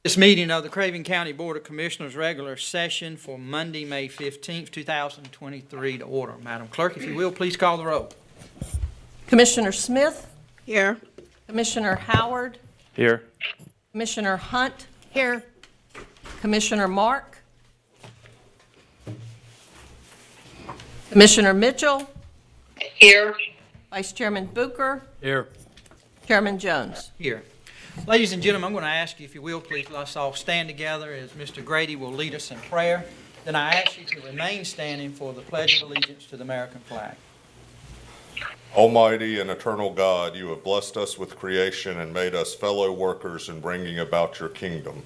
This meeting of the Craven County Board of Commissioners regular session for Monday, May 15th, 2023 to order. Madam Clerk, if you will, please call the roll. Commissioner Smith, Here. Commissioner Howard, Here. Commissioner Hunt. Here. Commissioner Mark. Commissioner Mitchell. Here. Vice Chairman Bucher. Here. Chairman Jones. Here. Ladies and gentlemen, I'm going to ask you, if you will, please, let's all stand together as Mr. Grady will lead us in prayer. Then I ask you to remain standing for the Pledge of Allegiance to the American flag. Almighty and eternal God, you have blessed us with creation and made us fellow workers in bringing about your kingdom.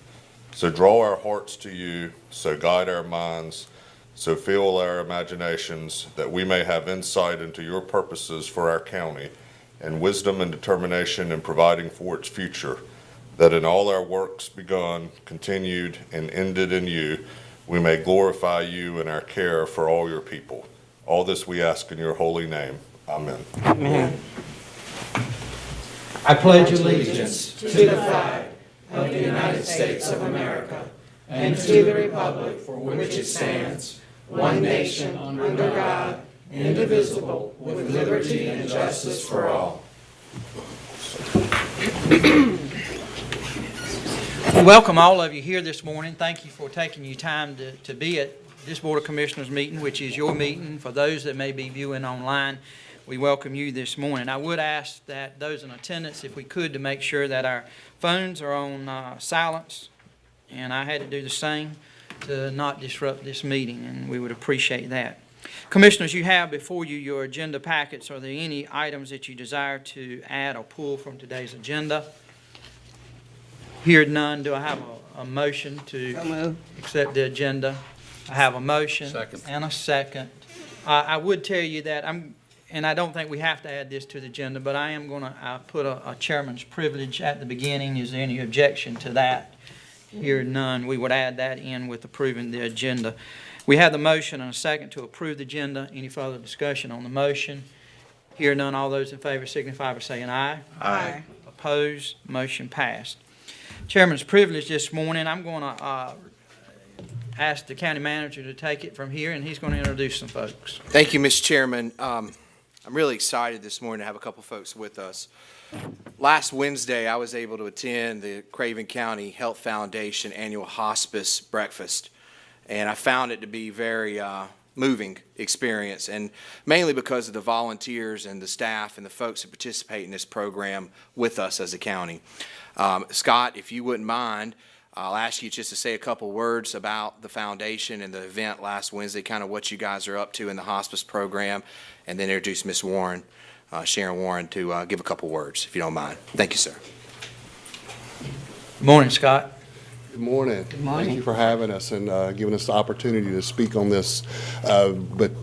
So draw our hearts to you, so guide our minds, so fill our imaginations, that we may have insight into your purposes for our county, and wisdom and determination in providing for its future, that in all our works begun, continued, and ended in you, we may glorify you in our care for all your people. All this we ask in your holy name. Amen. Amen. I pledge allegiance to the flag of the United States of America and to the republic for which it stands, one nation, under God, indivisible, with liberty and justice for all. Welcome all of you here this morning. Thank you for taking your time to be at this Board of Commissioners meeting, which is your meeting. For those that may be viewing online, we welcome you this morning. I would ask that those in attendance, if we could, to make sure that our phones are on silence, and I had to do the same to not disrupt this meeting, and we would appreciate that. Commissioners, you have before you your agenda packets. Are there any items that you desire to add or pull from today's agenda? Hear none, do I have a motion to accept the agenda? I have a motion and a second. I would tell you that and I don't think we have to add this to the agenda, but I am going to put a chairman's privilege at the beginning. Is there any objection to that? Hear none, we would add that in with approving the agenda. We have the motion and a second to approve the agenda. Any further discussion on the motion? Hear none, all those in favor signify by saying aye. Aye. Opposed, motion passed. Chairman's privilege this morning, I'm going to ask the county manager to take it from here, and he's going to introduce some folks. Thank you, Mr. Chairman. I'm really excited this morning to have a couple folks with us. Last Wednesday, I was able to attend the Craven County Health Foundation annual hospice breakfast, and I found it to be very moving experience, and mainly because of the volunteers and the staff and the folks who participate in this program with us as a county. Scott, if you wouldn't mind, I'll ask you just to say a couple words about the foundation and the event last Wednesday, kind of what you guys are up to in the hospice program, and then introduce Ms. Warren, Sharon Warren, to give a couple words, if you don't mind. Thank you, sir. Good morning, Scott. Good morning. Good morning. Thank you for having us and giving us the opportunity to speak on this. But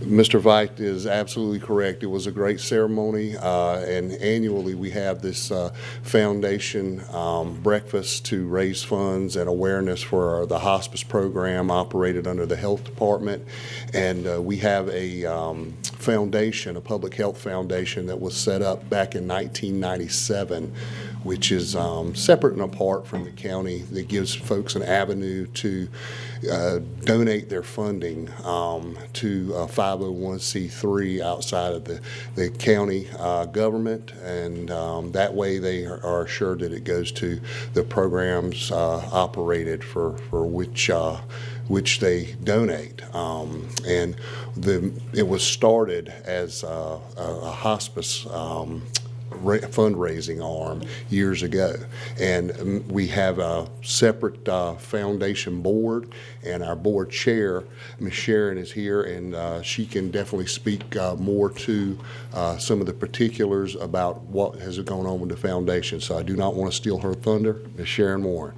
Mr. Veit is absolutely correct. It was a great ceremony, and annually we have this foundation breakfast to raise funds and awareness for the hospice program operated under the health department. And we have a foundation, a public health foundation that was set up back in 1997, which is separate and apart from the county, that gives folks an avenue to donate their funding to a 501c3 outside of the county government, and that way they are assured that it goes to the programs operated for which they donate. And it was started as a hospice fundraising arm years ago, and we have a separate foundation board, and our board chair, Ms. Sharon, is here, and she can definitely speak more to some of the particulars about what has gone on with the foundation. So I do not want to steal her thunder. Ms. Sharon Warren.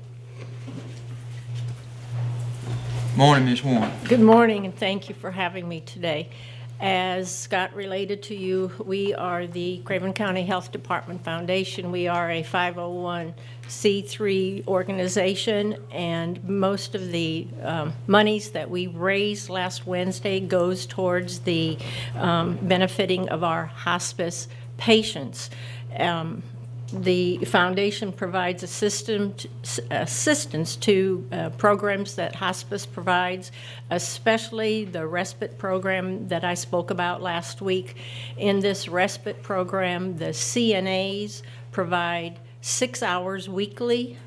Morning, Ms. Warren. Good morning, and thank you for having me today. As Scott related to you, we are the Craven County Health Department Foundation. We are a 501c3 organization, and most of the monies that we raised last Wednesday goes towards the benefiting of our hospice patients. The foundation provides assistance to programs that hospice provides, especially the respite program that I spoke about last week. In this respite program, the CNAs provide 6 hours weekly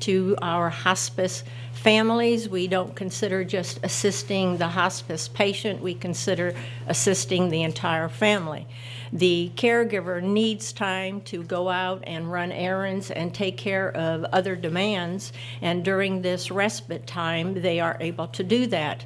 to our hospice families. We don't consider just assisting the hospice patient, we consider assisting the entire family. The caregiver needs time to go out and run errands and take care of other demands, and during this respite time, they are able to do that.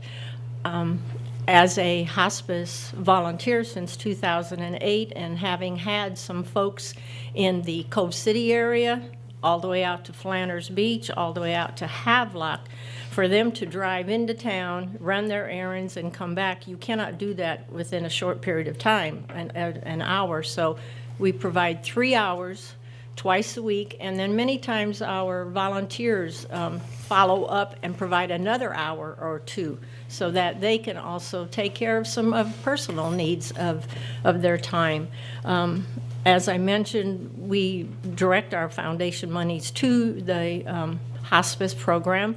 As a hospice volunteer since 2008, and having had some folks in the Cove City area, all the way out to Flanders Beach, all the way out to Havelock, for them to drive into town, run their errands, and come back, you cannot do that within a short period of time, an hour. So we provide 3 hours twice a week, and then many times our volunteers follow up and provide another hour or two so that they can also take care of some of personal needs of their time. As I mentioned, we direct our foundation monies to the hospice program.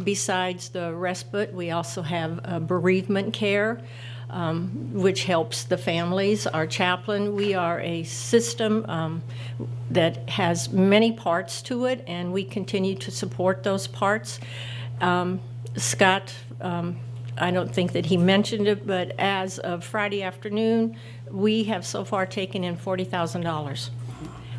Besides the respite, we also have bereavement care, which helps the families. Our chaplain, we are a system that has many parts to it, and we continue to support those parts. Scott, I don't think that he mentioned it, but as of Friday afternoon, we have so far taken in $40,000.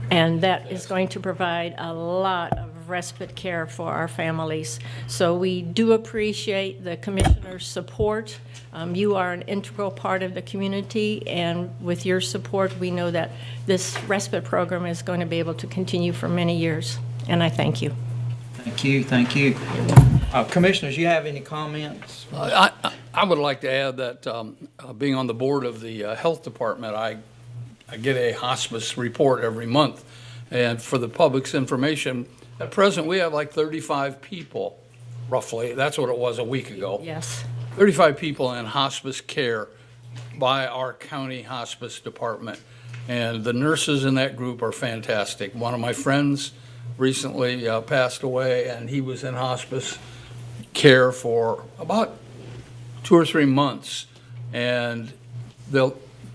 And that is going to provide a lot of respite care for our families. So we do appreciate the commissioner's support. You are an integral part of the community, and with your support, we know that this respite program is going to be able to continue for many years. And I thank you. Thank you, thank you. Commissioners, you have any comments? I would like to add that being on the board of the health department, I get a hospice report every month. And for the public's information, at present, we have like 35 people, roughly. That's what it was a week ago. Yes. 35 people in hospice care by our county hospice department. And the nurses in that group are fantastic. One of my friends recently passed away, and he was in hospice care for about 2 or 3 months. And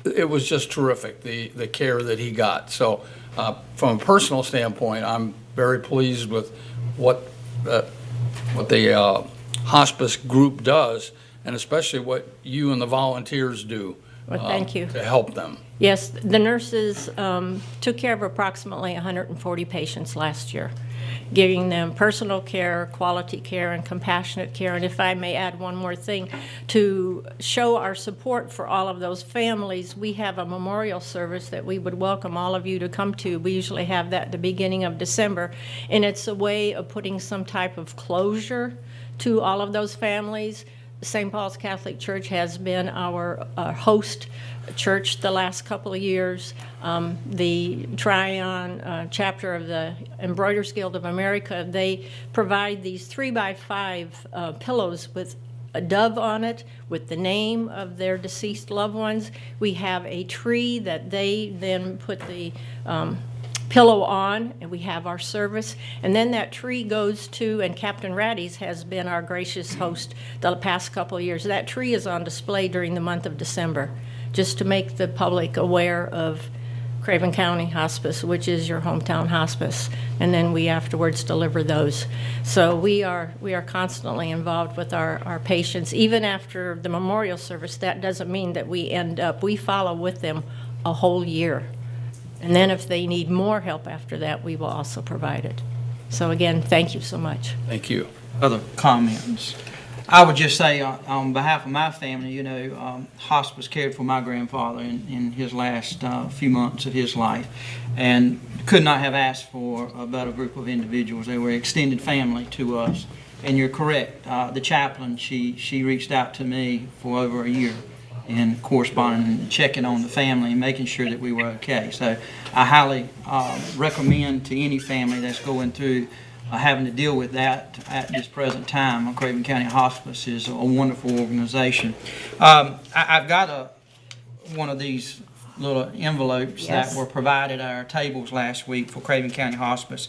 it was just terrific, the care that he got. So from a personal standpoint, I'm very pleased with what the hospice group does, and especially what you and the volunteers do. Well, thank you. To help them. Yes, the nurses took care of approximately 140 patients last year, giving them personal care, quality care, and compassionate care. And if I may add one more thing, to show our support for all of those families, we have a memorial service that we would welcome all of you to come to. We usually have that at the beginning of December, and it's a way of putting some type of closure to all of those families. St. Paul's Catholic Church has been our host church the last couple of years. The Tryon chapter of the Embroiderers Guild of America, they provide these 3x5 pillows with a dove on it with the name of their deceased loved ones. We have a tree that they then put the pillow on, and we have our service. And then that tree goes to, and Captain Raddy's has been our gracious host the past couple of years. That tree is on display during the month of December, just to make the public aware of Craven County Hospice, which is your hometown hospice. And then we afterwards deliver those. So we are constantly involved with our patients. Even after the memorial service, that doesn't mean that we follow with them a whole year. And then if they need more help after that, we will also provide it. So again, thank you so much. Thank you. Other comments? I would just say on behalf of my family, hospice cared for my grandfather in his last few months of his life, and could not have asked for a better group of individuals. They were extended family to us. And you're correct. The chaplain, she reached out to me for over a year, and corresponding and checking on the family and making sure that we were okay. So I highly recommend to any family that's going through having to deal with that at this present time. Craven County Hospice is a wonderful organization. I've got one of these little envelopes Yes. that were provided at our tables last week for Craven County Hospice.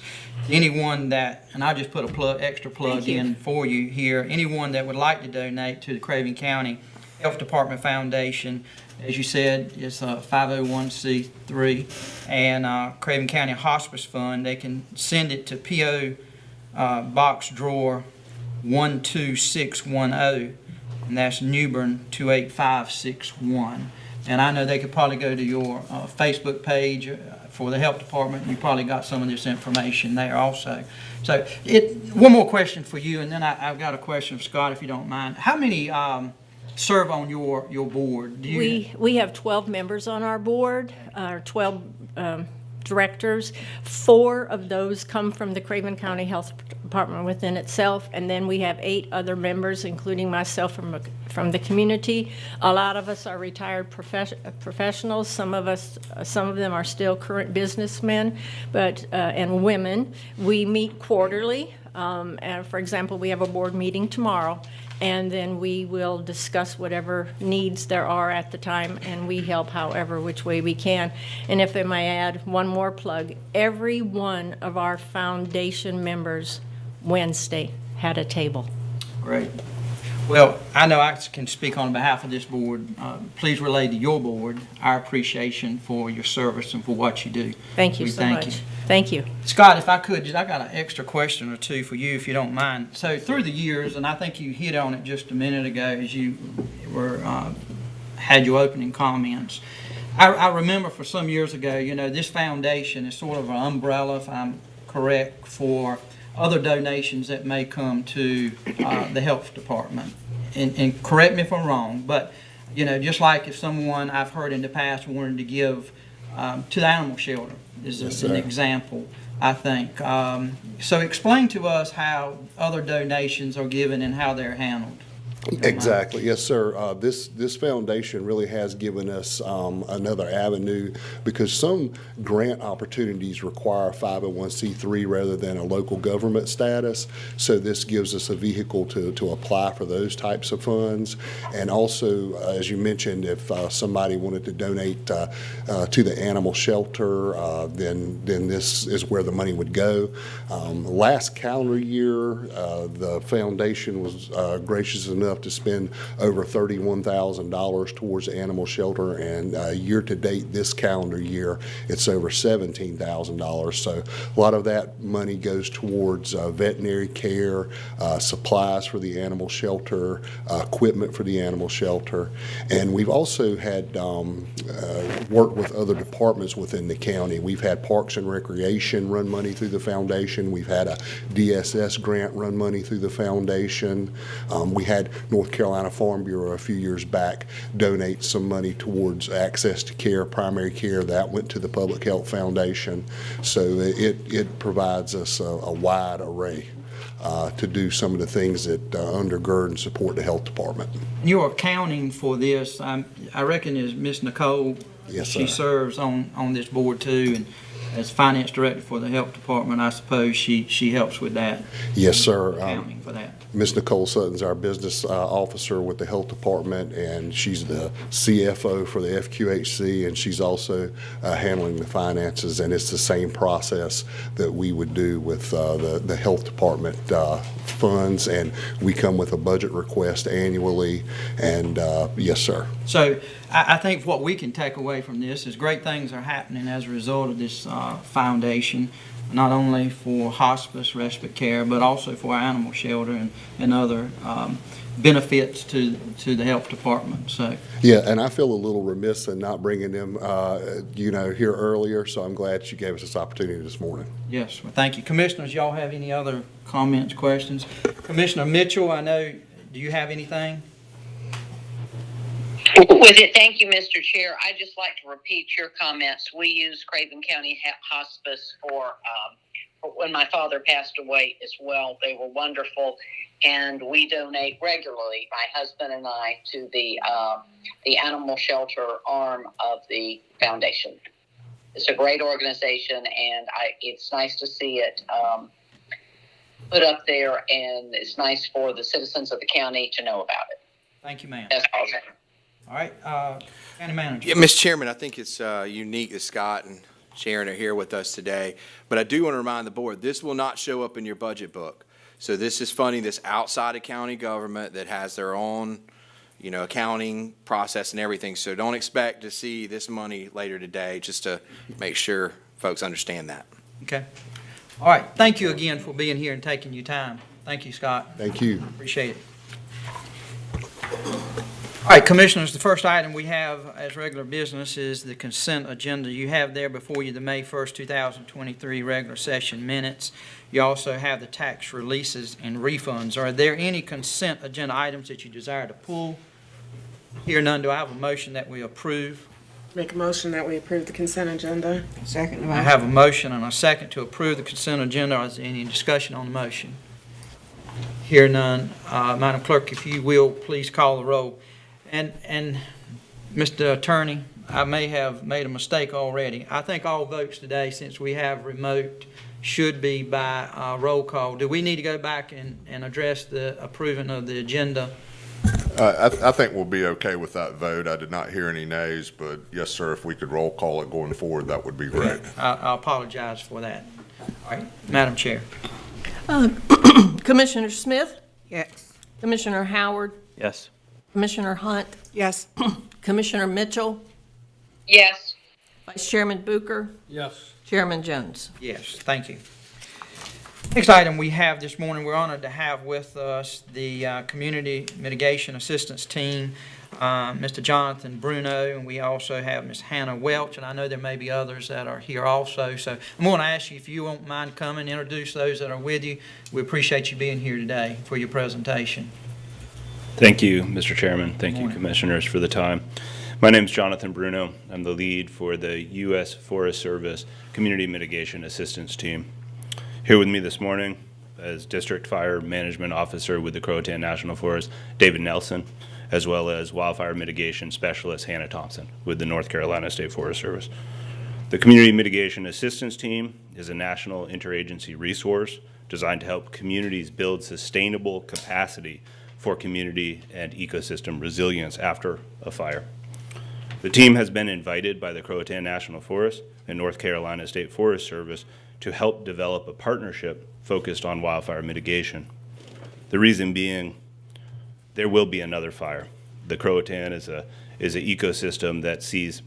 Anyone that, and I'll just put a extra plug Thank you. in for you here, anyone that would like to donate to the Craven County Health Department Foundation, as you said, it's a 501c3, and Craven County Hospice Fund, they can send it to P.O. Box Drawer 12610, and that's Newbern 28561. And I know they could probably go to your Facebook page for the health department. You probably got some of this information there also. So one more question for you, and then I've got a question of Scott, if you don't mind. How many serve on your board? Do you? We have 12 members on our board, 12 directors. 4 of those come from the Craven County Health Department within itself, and then we have 8 other members, including myself from the community. A lot of us are retired professionals. Some of them are still current businessmen, and women. We meet quarterly. And for example, we have a board meeting tomorrow, and then we will discuss whatever needs there are at the time, and we help however which way we can. And if I may add one more plug, every one of our foundation members Wednesday had a table. Great. Well, I know I can speak on behalf of this board. Please relay to your board our appreciation for your service and for what you do. Thank you We so thank much. you. Thank you. Scott, if I could, I got an extra question or two for you, if you don't mind. So through the years, and I think you hit on it just a minute ago as you were had your opening comments. I remember for some years ago, this foundation is sort of an umbrella, if I'm correct, for other donations that may come to the health department. And correct me if I'm wrong, but just like if someone I've heard in the past wanted to give to the animal shelter is an example, I think. So explain to us how other donations are given and how they're handled. Exactly, yes, sir. This foundation really has given us another avenue, because some grant opportunities require 501c3 rather than a local government status. So this gives us a vehicle to apply for those types of funds. And also, as you mentioned, if somebody wanted to donate to the animal shelter, then this is where the money would go. Last calendar year, the foundation was gracious enough to spend over $31,000 towards the animal shelter, and year to date this calendar year it's over $17,000. So a lot of that money goes towards veterinary care, supplies for the animal shelter, equipment for the animal shelter, and we've also had worked with other departments within the county. We've had Parks and Recreation run money through the foundation. We've had a DSS grant run money through the foundation. We had North Carolina Farm Bureau a few years back donate some money towards access to care, primary care. That went to the Public Health Foundation. So it provides us a wide array to do some of the things that undergird and support the health department. You're accounting for this, I reckon, is Miss Nicole. Yes, She sir. serves on this board too, and as finance director for the health department, I suppose she helps with that, Yes, sir. accounting for that. Ms. Nicole Sutton's our business officer with the health department, and she's the CFO for the FQHC, and she's also handling the finances, and it's the same process that we would do with the health department funds, and we come with a budget request annually, and yes, sir. So I think what we can take away from this is great things are happening as a result of this foundation, not only for hospice, respite care, but also for our animal shelter and other benefits to the health department. So Yeah, and I feel a little remiss in not bringing them, here earlier, so I'm glad you gave us this opportunity this morning. yes, well, thank you. Commissioners, y'all have any other comments, questions? Commissioner Mitchell, I know, do you have anything? With it, thank you, Mr. Chair. I'd just like to repeat your comments. We use Craven County Hospice for when my father passed away as well. They were wonderful, and we donate regularly, my husband and I, to the animal shelter arm of the foundation. It's a great organization, and it's nice to see it put up there, and it's nice for the citizens of the county to know about it. Thank you, ma'am. That's all. All right, County Manager. Yeah, Mr. Chairman, I think it's unique that Scott and Sharon are here with us today. But I do want to remind the board, this will not show up in your budget book. So this is funding that's outside of county government that has their own, accounting process and everything. So don't expect to see this money later today, just to make sure folks understand that. Okay. All right, thank you again for being here and taking your time. Thank you, Scott. Thank you. Appreciate it. All right, Commissioners, the first item we have as regular business is the consent agenda. You have there before you the May 1st, 2023 regular session minutes. You also have the tax releases and refunds. Are there any consent agenda items that you desire to pull? Here none, do I have a motion that we approve? Make a motion that we approve the consent agenda. Second. I have a motion and a second to approve the consent agenda. Is there any discussion on the motion? Here none. Madam Clerk, if you will, please call the roll. And Mr. Attorney, I may have made a mistake already. I think all votes today, since we have remote, should be by roll call. Do we need to go back and address the approving of the agenda? I think we'll be okay with that vote. I did not hear any nays, but yes, sir, if we could roll call it going forward, that would be great. I apologize for that. All right, Madam Chair. Commissioner Smith, Yes. Commissioner Howard, Yes. Commissioner Hunt, Yes. Commissioner Mitchell, Yes. Vice Chairman Bucher, Yes. Chairman Jones. Yes, thank you. Next item we have this morning, we're honored to have with us the Community Mitigation Assistance Team, Mr. Jonathan Bruno, and we also have Ms. Hannah Welch, and I know there may be others that are here also. So I'm going to ask you if you won't mind coming, introduce those that are with you. We appreciate you being here today for your presentation. Thank you, Mr. Chairman. Thank you, Morning. Commissioners, for the time. My name is Jonathan Bruno. I'm the lead for the U.S. Forest Service Community Mitigation Assistance Team. Here with me this morning as District Fire Management Officer with the Croatan National Forest, David Nelson, as well as Wildfire Mitigation Specialist Hannah Thompson with the North Carolina State Forest Service. The Community Mitigation Assistance Team is a national interagency resource designed to help communities build sustainable capacity for community and ecosystem resilience after a fire. The team has been invited by the Croatan National Forest and North Carolina State Forest Service to help develop a partnership focused on wildfire mitigation. The reason being, there will be another fire. The Croatan is an ecosystem that sees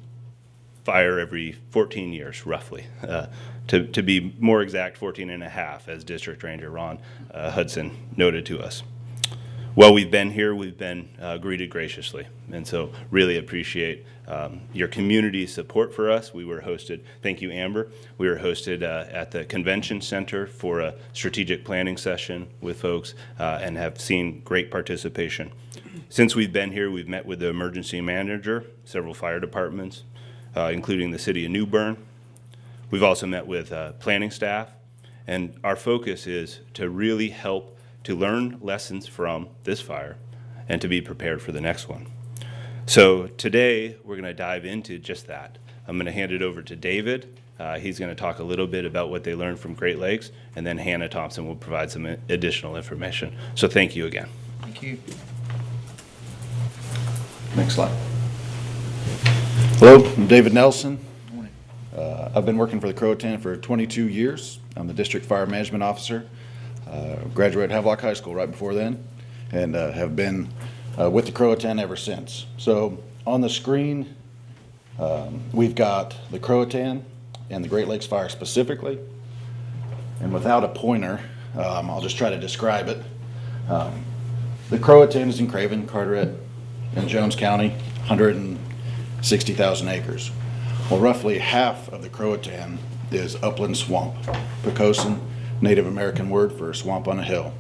fire every 14 years, roughly. To be more exact, 14 and a half, as District Ranger Ron Hudson noted to us. While we've been here, we've been greeted graciously, and so really appreciate your community support for us. We were hosted, thank you, Amber. We were hosted at the Convention Center for a strategic planning session with folks and have seen great participation. Since we've been here, we've met with the emergency manager, several fire departments, including the city of New Bern. We've also met with planning staff, and our focus is to really help to learn lessons from this fire and to be prepared for the next one. So today, we're going to dive into just that. I'm going to hand it over to David. He's going to talk a little bit about what they learned from Great Lakes, and then Hannah Thompson will provide some additional information. So thank you again. Thank you. Next slide. Hello, I'm David Nelson. I've been working for the Croatan for 22 years. I'm the District Fire Management Officer. Graduated Havelock High School right before then, and have been with the Croatan ever since. So on the screen, we've got the Croatan and the Great Lakes Fire specifically. And without a pointer, I'll just try to describe it. The Croatan is in Craven, Carteret, and Jones County, 160,000 acres. Well, roughly half of the Croatan is upland swamp, Poquoson, Native American word for swamp on a hill.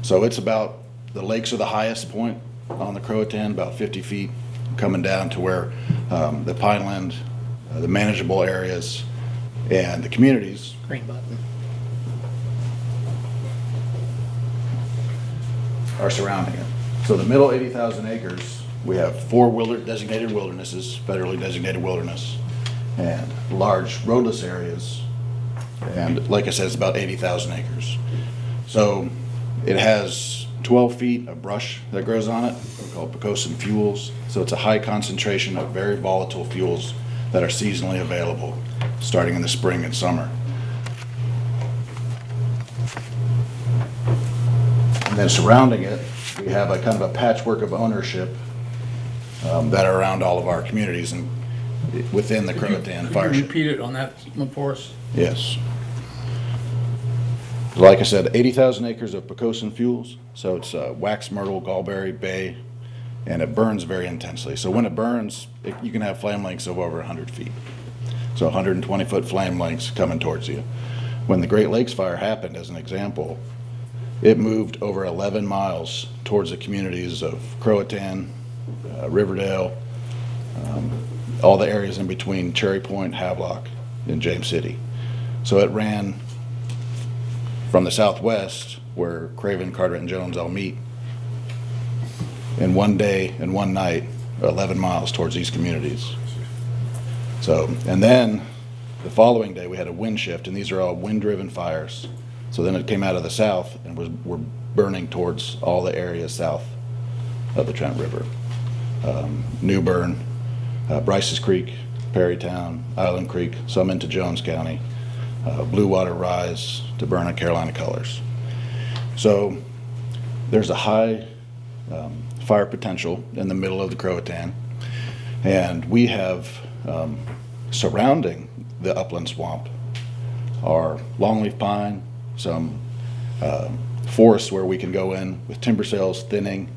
So it's about, the lakes are the highest point on the Croatan, about 50 feet, coming down to where the pineland, the manageable areas, and the communities Green button. are surrounding it. So the middle 80,000 acres, we have 4 designated wildernesses, federally designated wilderness, and large roadless areas. And like I said, it's about 80,000 acres. So it has 12 feet of brush that grows on it, called Pocosin fuels. So it's a high concentration of very volatile fuels that are seasonally available, starting in the spring and summer. And then surrounding it, we have a kind of a patchwork of ownership that are around all of our communities and within the Croatan Could Fire you Ship. repeat it on that one for us? Yes. Like I said, 80,000 acres of Pocosin fuels. So it's wax myrtle, gallberry, bay, and it burns very intensely. So when it burns, you can have flame lengths of over 100 feet. So 120-foot flame lengths coming towards you. When the Great Lakes fire happened, as an example, it moved over 11 miles towards the communities of Croatan, Riverdale, all the areas in between Cherry Point, Havelock, and James City. So it ran from the southwest, where Craven, Carteret, and Jones all meet, in one day and one night, 11 miles towards these communities. So, and then the following day, we had a wind shift, and these are all wind-driven fires. So then it came out of the south and were burning towards all the areas south of the Trent River. New Bern, Bryce's Creek, Perrytown, Island Creek, some into Jones County, Blue Water Rise to burn on Carolina Colors. So there's a high fire potential in the middle of the Croatan, and we have surrounding the upland swamp are longleaf pine, some forests where we can go in with timber sales, thinning.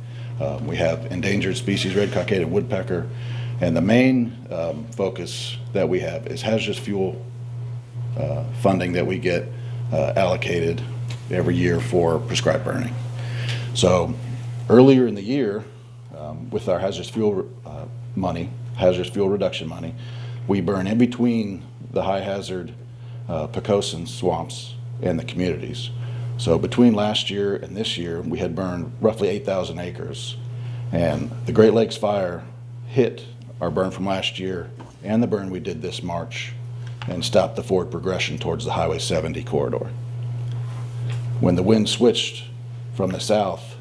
We have endangered species, red cockaded woodpecker, and the main focus that we have is hazardous fuel funding that we get allocated every year for prescribed burning. So earlier in the year, with our hazardous fuel money, hazardous fuel reduction money, we burn in between the high hazard Pocosin swamps and the communities. So between last year and this year, we had burned roughly 8,000 acres. And the Great Lakes fire hit our burn from last year and the burn we did this March and stopped the forward progression towards the Highway 70 corridor. When the wind switched from the south,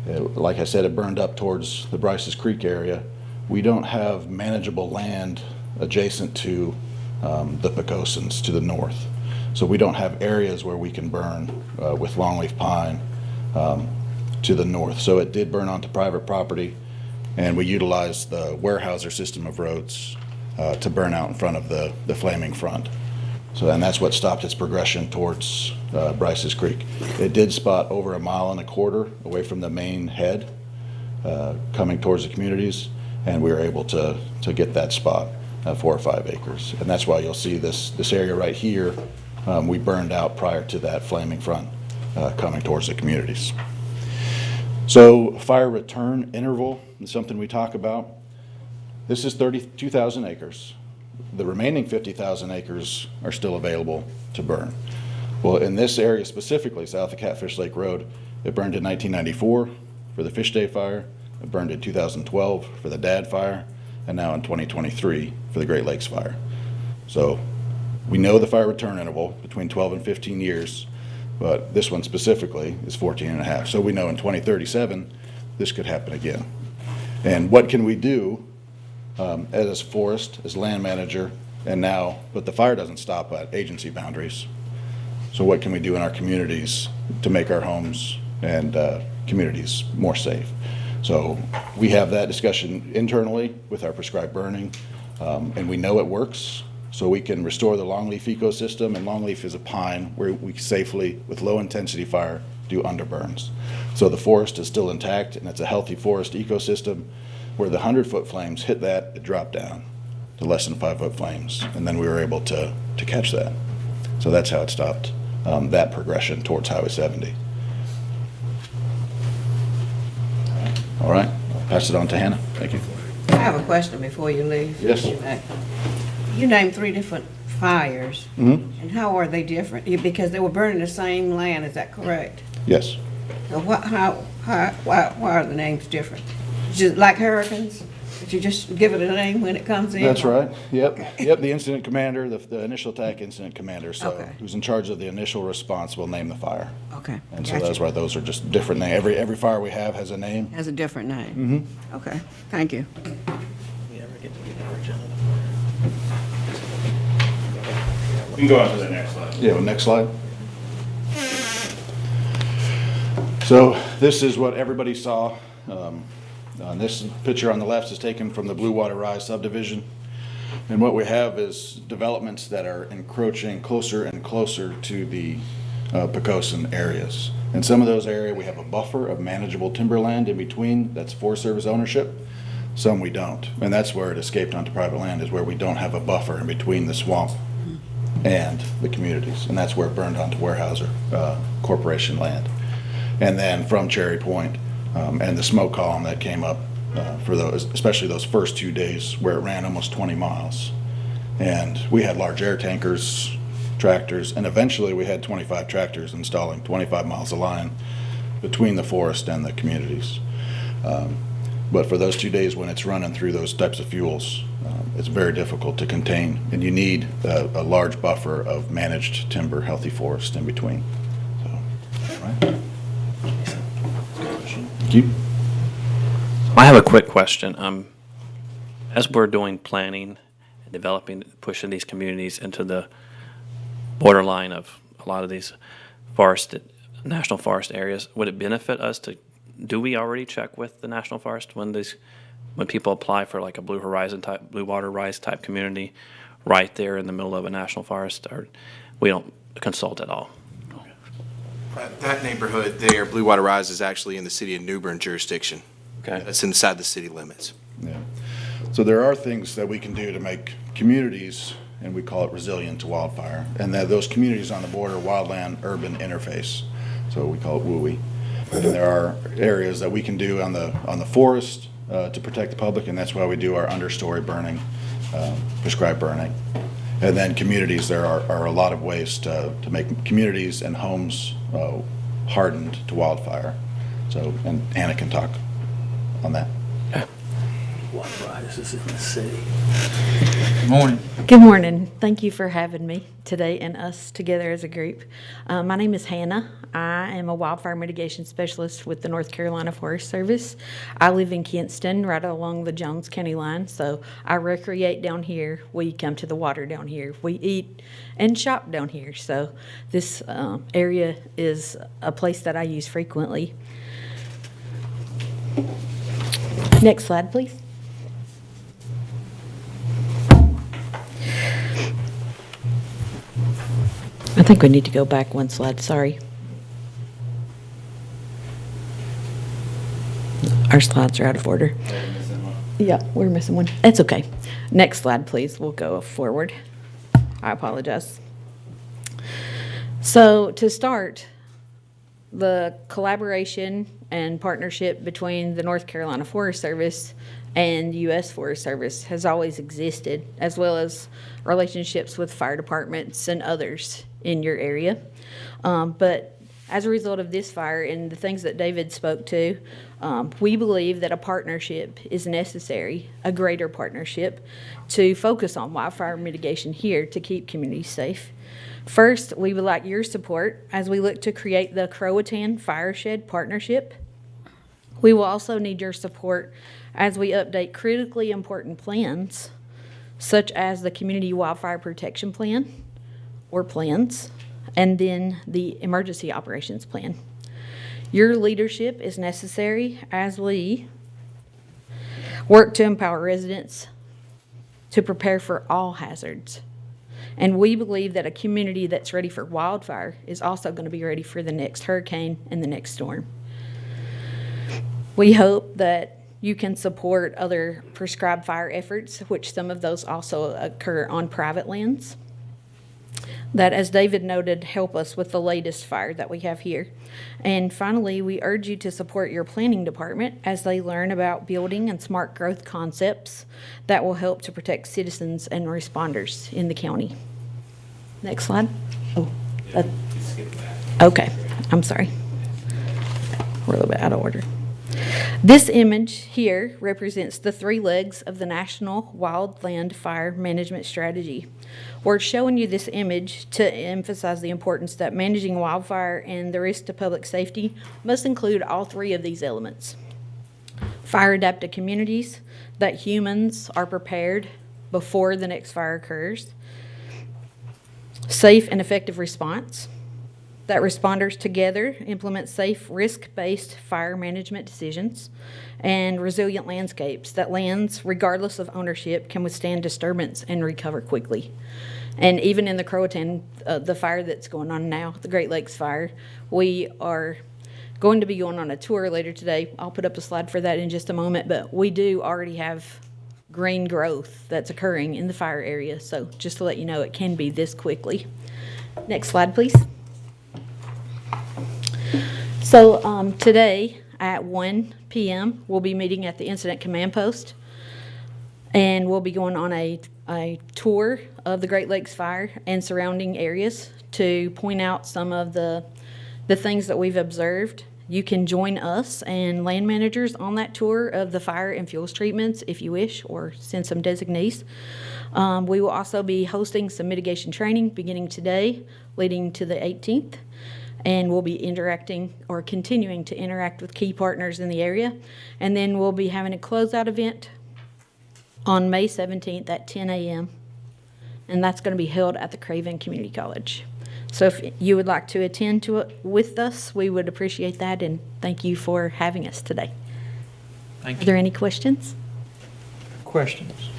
like I said, it burned up towards the Bryce's Creek area. We don't have manageable land adjacent to the Pocosins to the north. So we don't have areas where we can burn with longleaf pine to the north. So it did burn onto private property, and we utilized the Weyerhaeuser system of roads to burn out in front of the flaming front. So, and that's what stopped its progression towards Bryce's Creek. It did spot over 1.25 miles away from the main head coming towards the communities, and we were able to get that spot at 4 or 5 acres. And that's why you'll see this area right here, we burned out prior to that flaming front coming towards the communities. So fire return interval is something we talk about. This is 32,000 acres. The remaining 50,000 acres are still available to burn. Well, in this area specifically, south of Catfish Lake Road, it burned in 1994 for the Fish Day fire, it burned in 2012 for the Dad fire, and now in 2023 for the Great Lakes fire. So we know the fire return interval between 12 and 15 years, but this one specifically is 14 and a half. So we know in 2037, this could happen again. And what can we do as a forest, as land manager, and now, but the fire doesn't stop at agency boundaries. So what can we do in our communities to make our homes and communities more safe? So we have that discussion internally with our prescribed burning, and we know it works. So we can restore the longleaf ecosystem, and longleaf is a pine where we safely, with low intensity fire, do underburns. So the forest is still intact, and it's a healthy forest ecosystem. Where the 100-foot flames hit that, it dropped down to less than 5-foot flames, and then we were able to catch that. So that's how it stopped that progression towards Highway 70. All right, I'll pass it on to Hannah. Thank you. I have a question before you leave. Yes. You named 3 different fires, and how are they different? Because they were burning the same land, is that correct? Yes. So why are the names different? Just like hurricanes? But you just give it a name when it comes in? That's right. Yep. Yep. The incident commander, the initial attack incident commander, so Okay. who's in charge of the initial response will name the fire. Okay. And so Gotcha. that's why those are just different names. Every fire we have has a name. Has a different name? Mm-hmm. Okay, thank you. We can go on to the next slide. Yeah, well, next slide. So this is what everybody saw. On this picture on the left is taken from the Blue Water Rise subdivision. And what we have is developments that are encroaching closer and closer to the Poquoson areas. In some of those areas, we have a buffer of manageable timberland in between that's Forest Service ownership. Some we don't. And that's where it escaped onto private land, is where we don't have a buffer in between the swamp and the communities. And that's where it burned onto Weyerhaeuser Corporation land. And then from Cherry Point, and the smoke column that came up for those, especially those first 2 days where it ran almost 20 miles. And we had large air tankers, tractors, and eventually we had 25 tractors installing 25 miles of line between the forest and the communities. But for those 2 days when it's running through those types of fuels, it's very difficult to contain, and you need a large buffer of managed timber, healthy forest in between. So, all right. Thank you. I have a quick question. As we're doing planning, developing, pushing these communities into the borderline of a lot of these national forest areas, would it benefit us to, do we already check with the National Forest when people apply for like a Blue Water Rise type community right there in the middle of a national forest, or we don't consult at all? That neighborhood there, Blue Water Rise, is actually in the city of New Bern jurisdiction. Okay. It's inside the city limits. Yeah. So there are things that we can do to make communities, and we call it resilient to wildfire, and that those communities on the border, wildland-urban interface. So we call it WUI. And there are areas that we can do on the forest to protect the public, and that's why we do our understory burning, prescribed burning. And then communities, there are a lot of ways to make communities and homes hardened to wildfire. So, and Anna can talk on that. Water Rise is in the city. Good morning. Good morning. Thank you for having me today and us together as a group. My name is Hannah. I am a wildfire mitigation specialist with the North Carolina Forest Service. I live in Kinston, right along the Jones County line, so I recreate down here. We come to the water down here. We eat and shop down here, so this area is a place that I use frequently. Next slide, please. I think we need to go back one slide, sorry. Our slides are out of order. Yeah, we're missing one. That's okay. Next slide, please. We'll go forward. I apologize. So to start, the collaboration and partnership between the North Carolina Forest Service and U.S. Forest Service has always existed, as well as relationships with fire departments and others in your area. But as a result of this fire and the things that David spoke to, we believe that a partnership is necessary, a greater partnership, to focus on wildfire mitigation here to keep communities safe. First, we would like your support as we look to create the Croatan Fireshed Partnership. We will also need your support as we update critically important plans, such as the Community Wildfire Protection Plan, or plans, and then the Emergency Operations Plan. Your leadership is necessary as we work to empower residents to prepare for all hazards. And we believe that a community that's ready for wildfire is also going to be ready for the next hurricane and the next storm. We hope that you can support other prescribed fire efforts, which some of those also occur on private lands, that, as David noted, help us with the latest fire that we have here. And finally, we urge you to support your planning department as they learn about building and smart growth concepts that will help to protect citizens and responders in the county. Next slide. Oh, okay, I'm sorry. We're a little bit out of order. This image here represents the 3 legs of the National Wildland Fire Management Strategy. We're showing you this image to emphasize the importance that managing wildfire and the risk to public safety must include all 3 of these elements. Fire-adapted communities, that humans are prepared before the next fire occurs. Safe and effective response, that responders together implement safe, risk-based fire management decisions. And resilient landscapes, that lands, regardless of ownership, can withstand disturbance and recover quickly. And even in the Croatan, the fire that's going on now, the Great Lakes Fire, we are going to be going on a tour later today. I'll put up a slide for that in just a moment, but we do already have green growth that's occurring in the fire area. So just to let you know, it can be this quickly. Next slide, please. So today at 1 p.m., we'll be meeting at the Incident Command Post, and we'll be going on a tour of the Great Lakes Fire and surrounding areas to point out some of the things that we've observed. You can join us and land managers on that tour of the fire and fuels treatments if you wish, or send some designees. We will also be hosting some mitigation training beginning today, leading to the 18th. And we'll be interacting or continuing to interact with key partners in the area. And then we'll be having a closeout event on May 17th at 10 a.m. And that's going to be held at the Craven Community College. So if you would like to attend to it with us, we would appreciate that, and thank you for having us today. Thank Are you. there any questions? Questions?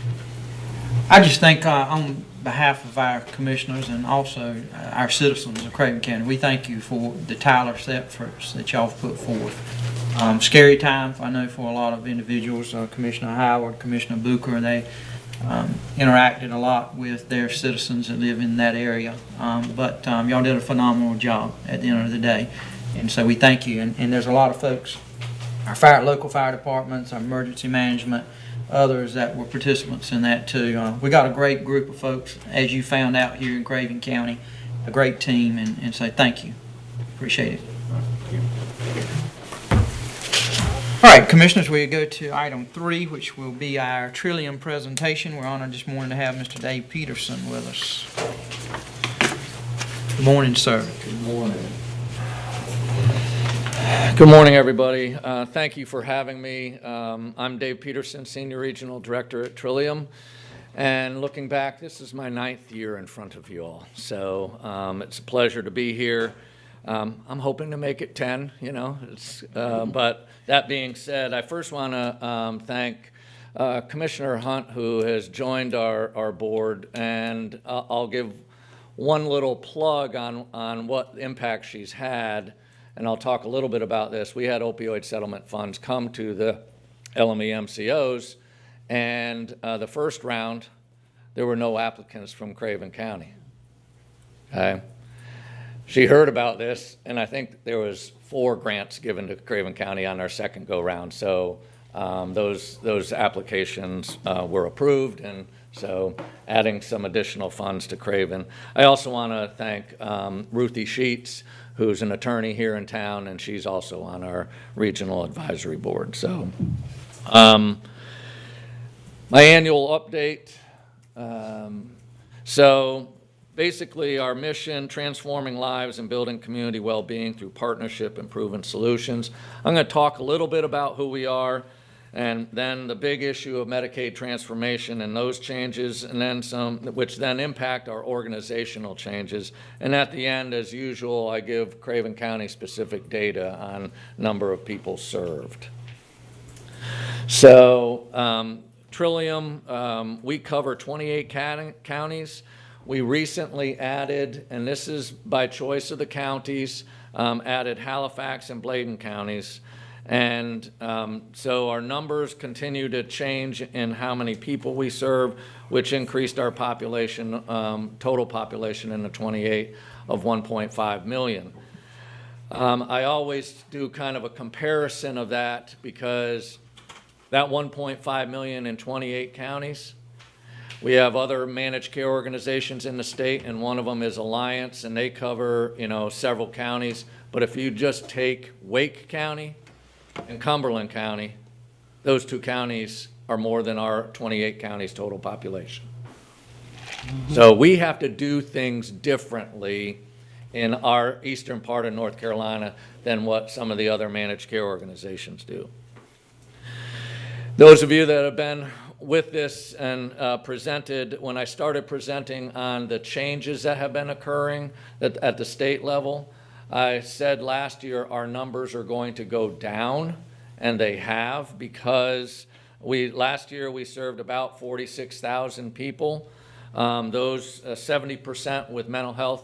I just think on behalf of our commissioners and also our citizens of Craven County, we thank you for the tireless efforts that y'all have put forth. Scary time, I know, for a lot of individuals. Commissioner Howard, Commissioner Booker, they interacted a lot with their citizens that live in that area. But y'all did a phenomenal job at the end of the day. And so we thank you. And there's a lot of folks, our local fire departments, our emergency management, others that were participants in that too. We got a great group of folks, as you found out here in Craven County, a great team, and so thank you. Appreciate it. All right, Commissioners, we go to item 3, which will be our Trillium presentation. We're honored this morning to have Mr. Dave Peterson with us. Good morning, sir. Good morning. Good morning, everybody. Thank you for having me. I'm Dave Peterson, Senior Regional Director at Trillium. And looking back, this is my 9th year in front of you all. So it's a pleasure to be here. I'm hoping to make it 10, you know. But that being said, I first want to thank Commissioner Hunt, who has joined our board. And I'll give one little plug on what impact she's had. And I'll talk a little bit about this. We had opioid settlement funds come to the LME MCOs, and the first round, there were no applicants from Craven County. Okay? She heard about this, and I think there was 4 grants given to Craven County on our second go-round. So those applications were approved, and so adding some additional funds to Craven. I also want to thank Ruthie Sheets, who's an attorney here in town, and she's also on our regional advisory board. So my annual update. So basically our mission, transforming lives and building community well-being through partnership and proven solutions. I'm going to talk a little bit about who we are, and then the big issue of Medicaid transformation and those changes, and then some, which then impact our organizational changes. And at the end, as usual, I give Craven County specific data on number of people served. So Trillium, we cover 28 counties. We recently added, and this is by choice of the counties, added Halifax and Bladen counties. And so our numbers continue to change in how many people we serve, which increased our population, total population in the 28 of 1.5 million. I always do kind of a comparison of that, because that 1.5 million in 28 counties, we have other managed care organizations in the state, and one of them is Alliance, and they cover, several counties. But if you just take Wake County, and Cumberland County, those two counties are more than our 28 counties' total population. So we have to do things differently in our eastern part of North Carolina than what some of the other managed care organizations do. Those of you that have been with this and presented, when I started presenting on the changes that have been occurring at the state level, I said last year our numbers are going to go down, and they have, because last year we served about 46,000 people. Those 70% with mental health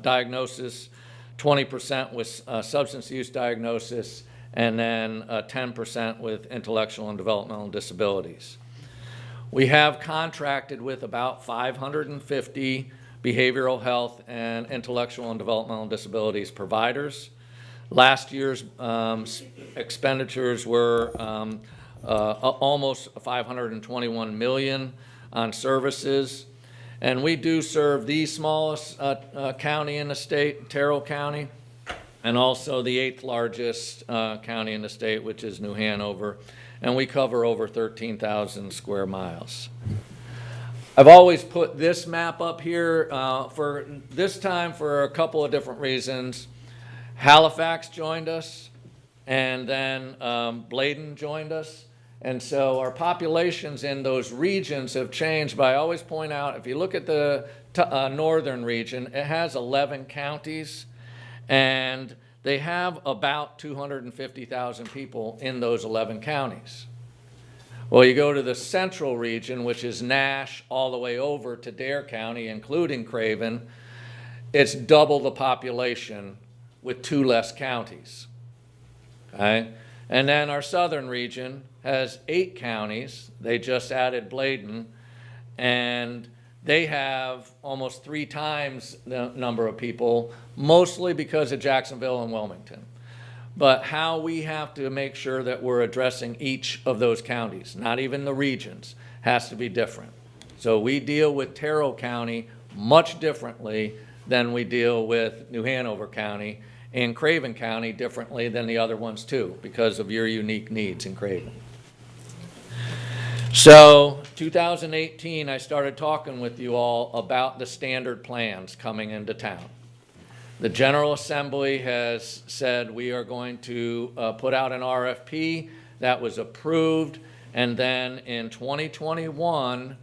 diagnosis, 20% with substance use diagnosis, and then 10% with intellectual and developmental disabilities. We have contracted with about 550 behavioral health and intellectual and developmental disabilities providers. Last year's expenditures were almost 521 million on services. And we do serve the smallest county in the state, Terrell County, and also the 8th largest county in the state, which is New Hanover. And we cover over 13,000 square miles. I've always put this map up here for this time for a couple of different reasons. Halifax joined us, and then Bladen joined us. And so our populations in those regions have changed, but I always point out, if you look at the northern region, it has 11 counties, and they have about 250,000 people in those 11 counties. Well, you go to the central region, which is Nash all the way over to Dare County, including Craven, it's double the population with 2 less counties. Okay? And then our southern region has 8 counties. They just added Bladen, and they have almost 3 times the number of people, mostly because of Jacksonville and Wilmington. But how we have to make sure that we're addressing each of those counties, not even the regions, has to be different. So we deal with Terrell County much differently than we deal with New Hanover County, and Craven County differently than the other ones too, because of your unique needs in Craven. So 2018, I started talking with you all about the standard plans coming into town. The General Assembly has said we are going to put out an RFP that was approved, and then in 2021,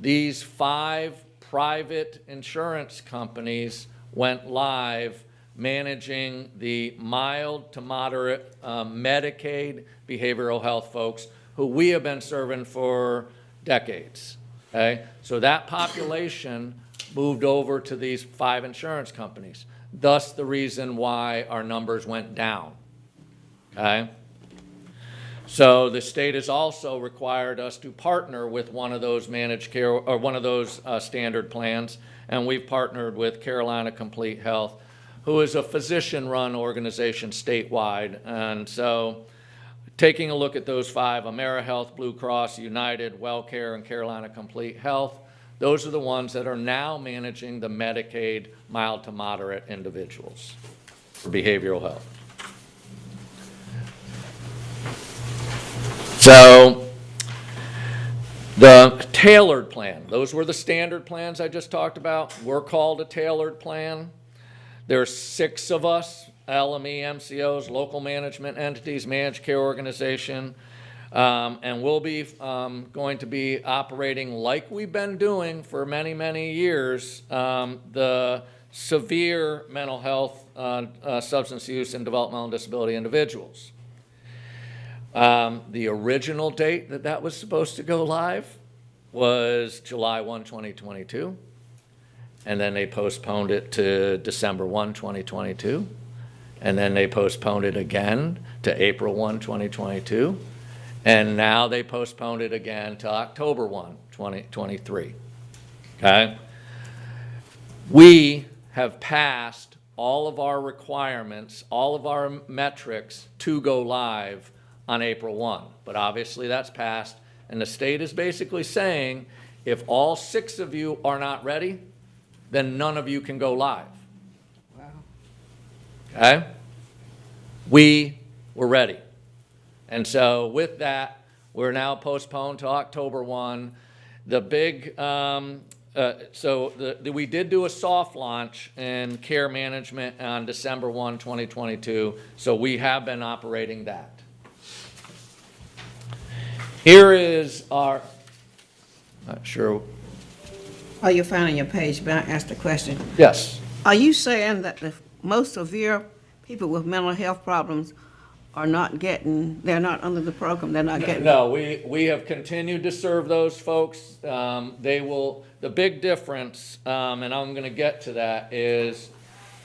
these 5 private insurance companies went live managing the mild to moderate Medicaid behavioral health folks who we have been serving for decades, okay? So that population moved over to these 5 insurance companies, thus the reason why our numbers went down, okay? So the state has also required us to partner with one of those managed care, or one of those standard plans, and we've partnered with Carolina Complete Health, who is a physician-run organization statewide. And so taking a look at those 5, AmeriHealth, Blue Cross, United, WellCare, and Carolina Complete Health, those are the ones that are now managing the Medicaid mild to moderate individuals for behavioral health. So the tailored plan, those were the standard plans I just talked about. We're called a tailored plan. There's 6 of us, LME, MCOs, local management entities, managed care organization, and we'll be going to be operating like we've been doing for many, many years, the severe mental health, substance use, and developmental disability individuals. The original date that was supposed to go live was July 1, 2022. And then they postponed it to December 1, 2022. And then they postponed it again to April 1, 2022. And now they postponed it again to October 1, 2023. Okay? We have passed all of our requirements, all of our metrics to go live on April 1. But obviously that's passed. And the state is basically saying, if all 6 of you are not ready, then none of you can go live. Wow. Okay? We we're ready. And so with that, we're now postponed to October 1. The big, we did do a soft launch in care management on December 1, 2022, so we have been operating that. Here is our, not sure, Oh, you're finding your page, but I asked a question. yes. Are you saying that the most severe people with mental health problems are not getting, they're not under the program, they're not getting? No, we have continued to serve those folks. They will, the big difference, and I'm gonna get to that, is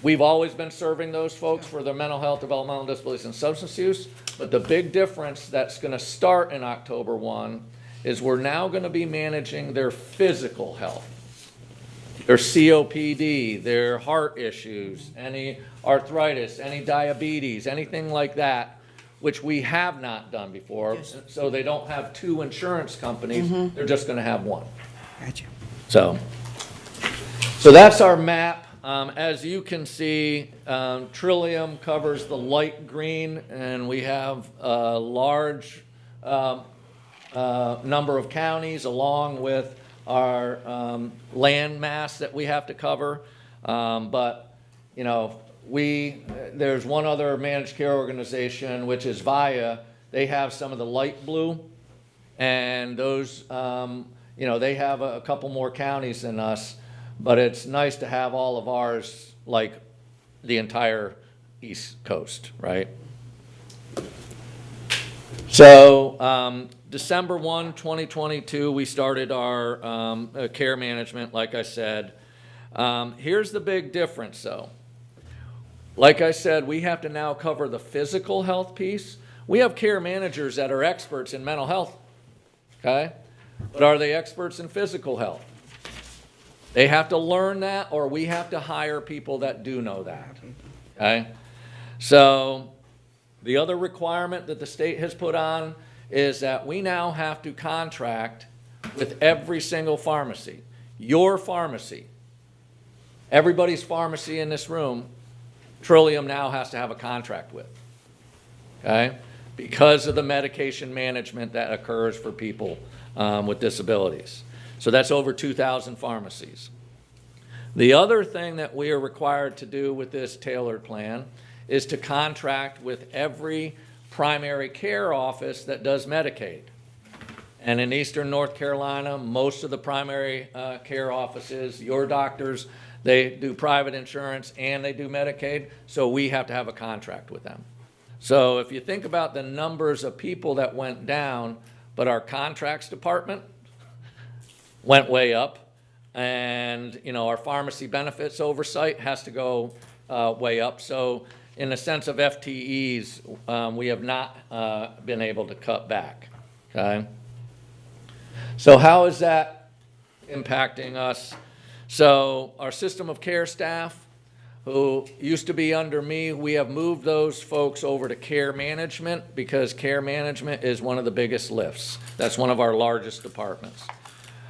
we've always been serving those folks for their mental health, developmental disabilities, and substance use. But the big difference that's gonna start in October 1 is we're now gonna be managing their physical health. Their COPD, their heart issues, any arthritis, any diabetes, anything like that, which we have not done before. So they don't have two insurance companies, they're just gonna have one. Gotcha. So that's our map. As you can see, Trillium covers the light green, and we have a large number of counties along with our land mass that we have to cover. But, you know, there's one other managed care organization, which is VIA. They have some of the light blue, and those, you know, they have a couple more counties than us, but it's nice to have all of ours, like the entire East Coast, right? So, December 1, 2022, we started our care management, like I said. Here's the big difference, though. Like I said, we have to now cover the physical health piece. We have care managers that are experts in mental health, okay? But are they experts in physical health? They have to learn that, or we have to hire people that do know that, okay? So the other requirement that the state has put on is that we now have to contract with every single pharmacy. Your pharmacy, everybody's pharmacy in this room, Trillium now has to have a contract with, okay? Because of the medication management that occurs for people with disabilities. So that's over 2,000 pharmacies. The other thing that we are required to do with this tailored plan is to contract with every primary care office that does Medicaid. And in Eastern North Carolina, most of the primary care offices, your doctors, they do private insurance and they do Medicaid, so we have to have a contract with them. So if you think about the numbers of people that went down, but our contracts department went way up, and you know our pharmacy benefits oversight has to go way up. So in the sense of FTEs, we have not been able to cut back, okay? So how is that impacting us? So our system of care staff, who used to be under me, we have moved those folks over to care management because care management is one of the biggest lifts. That's one of our largest departments.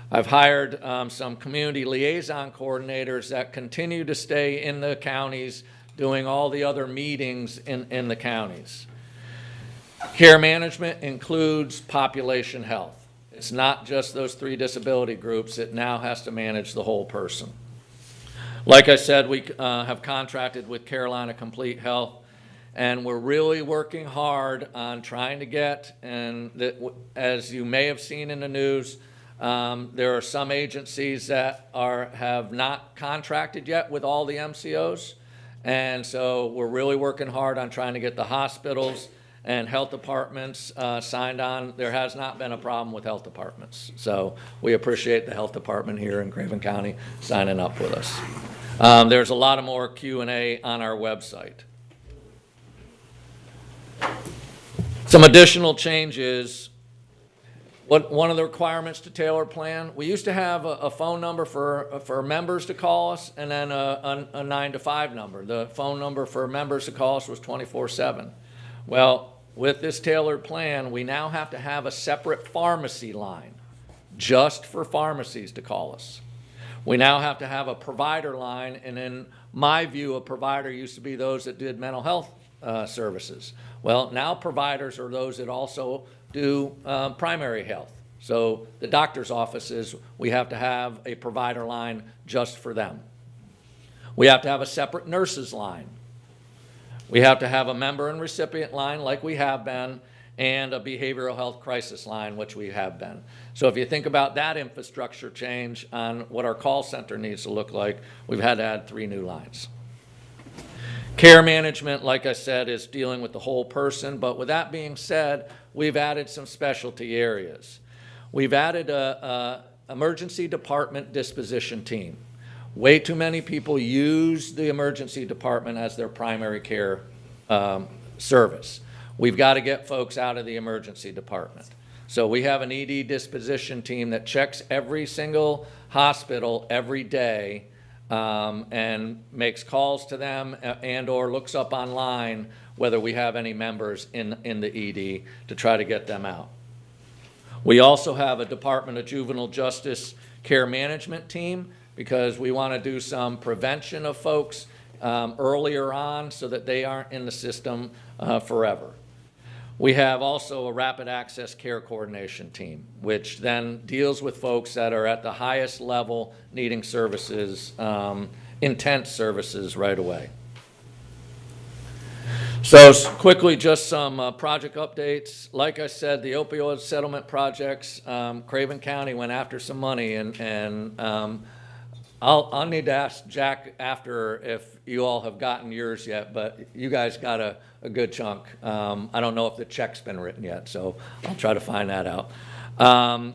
I've hired some community liaison coordinators that continue to stay in the counties doing all the other meetings in the counties. Care management includes population health. It's not just those 3 disability groups. It now has to manage the whole person. Like I said, we have contracted with Carolina Complete Health, and we're really working hard on trying to get, and as you may have seen in the news, there are some agencies that have not contracted yet with all the MCOs. And so we're really working hard on trying to get the hospitals and health departments signed on. There has not been a problem with health departments. So we appreciate the health department here in Craven County signing up with us. There's a lot of more Q&A on our website. Some additional changes. One of the requirements to tailor plan, we used to have a phone number for members to call us and then a 9-to-5 number. The phone number for members to call us was 24/7. Well, with this tailored plan, we now have to have a separate pharmacy line just for pharmacies to call us. We now have to have a provider line, and in my view, a provider used to be those that did mental health services. Well, now providers are those that also do primary health. So the doctor's offices, we have to have a provider line just for them. We have to have a separate nurses line. We have to have a member and recipient line like we have been, and a behavioral health crisis line, which we have been. So if you think about that infrastructure change on what our call center needs to look like, we've had to add 3 new lines. Care management, like I said, is dealing with the whole person, but with that being said, we've added some specialty areas. We've added a emergency department disposition team. Way too many people use the emergency department as their primary care service. We've got to get folks out of the emergency department. So we have an ED disposition team that checks every single hospital every day and makes calls to them and or looks up online whether we have any members in the ED to try to get them out. We also have a Department of Juvenile Justice care management team because we want to do some prevention of folks earlier on so that they aren't in the system forever. We have also a rapid access care coordination team, which then deals with folks that are at the highest level needing services, intense services right away. So quickly, just some project updates. Like I said, the opioid settlement projects, Craven County went after some money, and I'll need to ask Jack after if you all have gotten yours yet, but you guys got a good chunk. I don't know if the check's been written yet, so I'll try to find that out.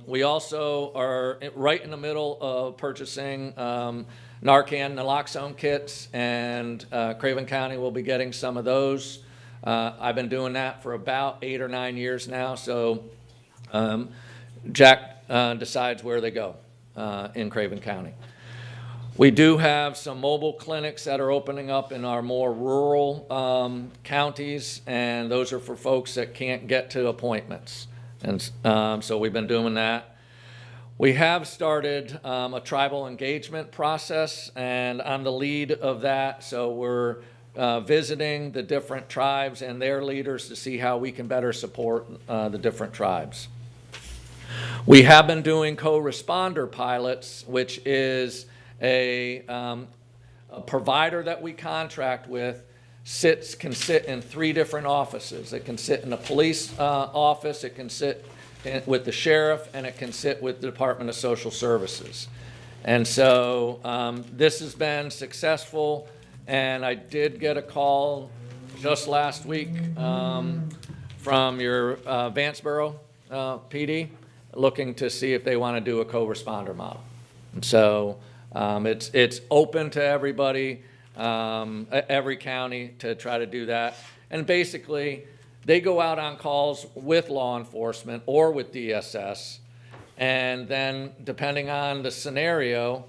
We also are right in the middle of purchasing Narcan naloxone kits, and Craven County will be getting some of those. I've been doing that for about 8 or 9 years now, so Jack decides where they go in Craven County. We do have some mobile clinics that are opening up in our more rural counties, and those are for folks that can't get to appointments. And so we've been doing that. We have started a tribal engagement process, and I'm the lead of that. So we're visiting the different tribes and their leaders to see how we can better support the different tribes. We have been doing co-responder pilots, which is a provider that we contract with can sit in 3 different offices. It can sit in a police office, it can sit with the sheriff, and it can sit with the Department of Social Services. And so this has been successful, and I did get a call just last week from your Vanceboro PD looking to see if they want to do a co-responder model. And so it's open to everybody, every county to try to do that. And basically, they go out on calls with law enforcement or with DSS, and then depending on the scenario,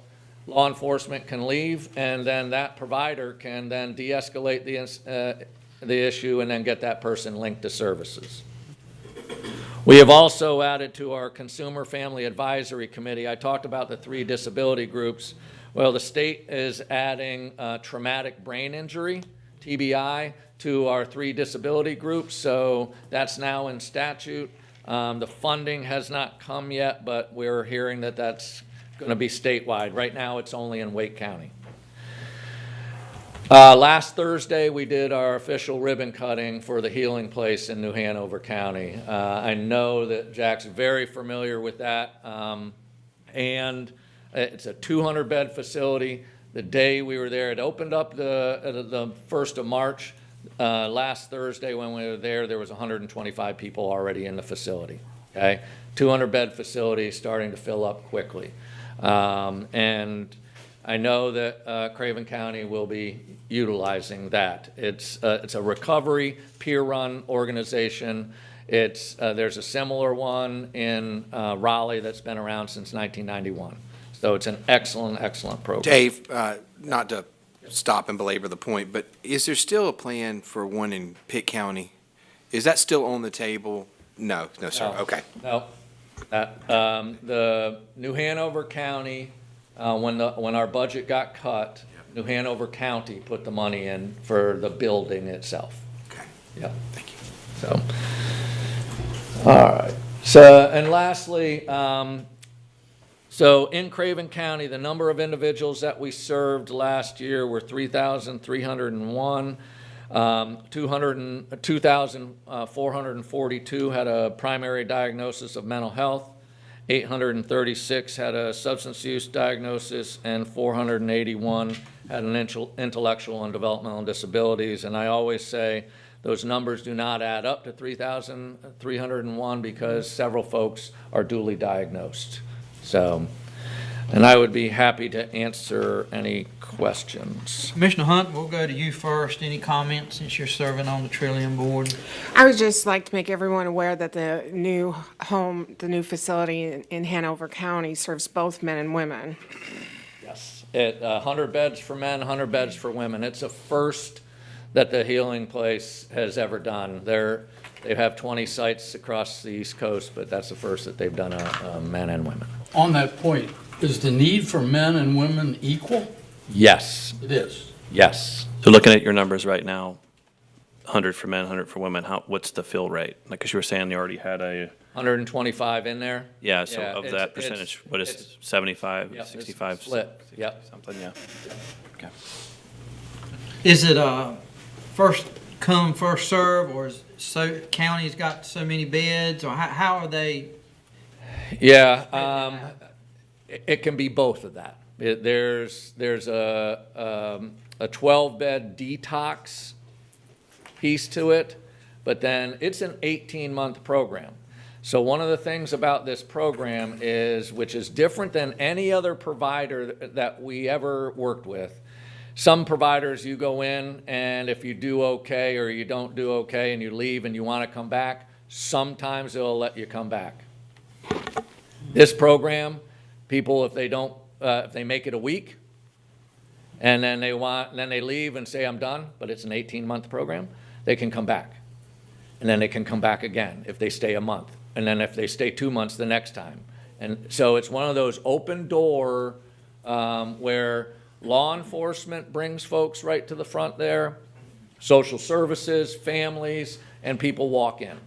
law enforcement can leave, and then that provider can then de-escalate the issue and then get that person linked to services. We have also added to our Consumer Family Advisory Committee. I talked about the 3 disability groups. Well, the state is adding traumatic brain injury, TBI, to our 3 disability groups, so that's now in statute. The funding has not come yet, but we're hearing that that's going to be statewide. Right now, it's only in Wake County. Last Thursday, we did our official ribbon cutting for the Healing Place in New Hanover County. I know that Jack's very familiar with that, and it's a 200-bed facility. The day we were there, it opened up the 1st of March. Last Thursday when we were there was 125 people already in the facility. Okay, 200-bed facility starting to fill up quickly. And I know that Craven County will be utilizing that. It's a recovery peer-run organization. There's a similar one in Raleigh that's been around since 1991. So it's an excellent, excellent program. Dave, not to stop and belabor the point, but is there still a plan for one in Pitt County? Is that still on the table? No, sir. No. Okay. No. The New Hanover County, when our budget got cut, New Hanover County put the money in for the building itself. Okay. Yep. Thank you. So, all right. So, and lastly, so in Craven County, the number of individuals that we served last year were 3,301. 2,442 had a primary diagnosis of mental health. 836 had a substance use diagnosis, and 481 had an intellectual and developmental disabilities. And I always say those numbers do not add up to 3,301 because several folks are duly diagnosed. So, and I would be happy to answer any questions. Commissioner Hunt, we'll go to you first. Any comments since you're serving on the Trillium Board? I would just like to make everyone aware that the new facility in Hanover County serves both men and women. Yes. 100 beds for men, 100 beds for women. It's a first that the Healing Place has ever done. They have 20 sites across the East Coast, but that's the first that they've done a men and women. On that point, is the need for men and women equal? Yes. It is. Yes. So looking at your numbers right now, 100 for men, 100 for women, what's the fill rate? Like, because you were saying they already had 125 in there. Yeah, so Yeah, of it's- that percentage, what is it's- 75, Yep, it's 65? split. Yep. Something, yeah. Okay. Is it first come, first serve, or is county's got so many beds, or how are they? Yeah, it can be both of that. There's a 12-bed detox piece to it, but then it's an 18-month program. So one of the things about this program is, which is different than any other provider that we ever worked with. Some providers, you go in, and if you do okay or you don't do okay and you leave and you want to come back, sometimes they'll let you come back. This program, people, if they make it a week, and then they leave and say, I'm done, but it's an 18-month program, they can come back. And then they can come back again if they stay a month. And then if they stay 2 months, the next time. And so it's one of those open door where law enforcement brings folks right to the front there, social services, families, and people walk in.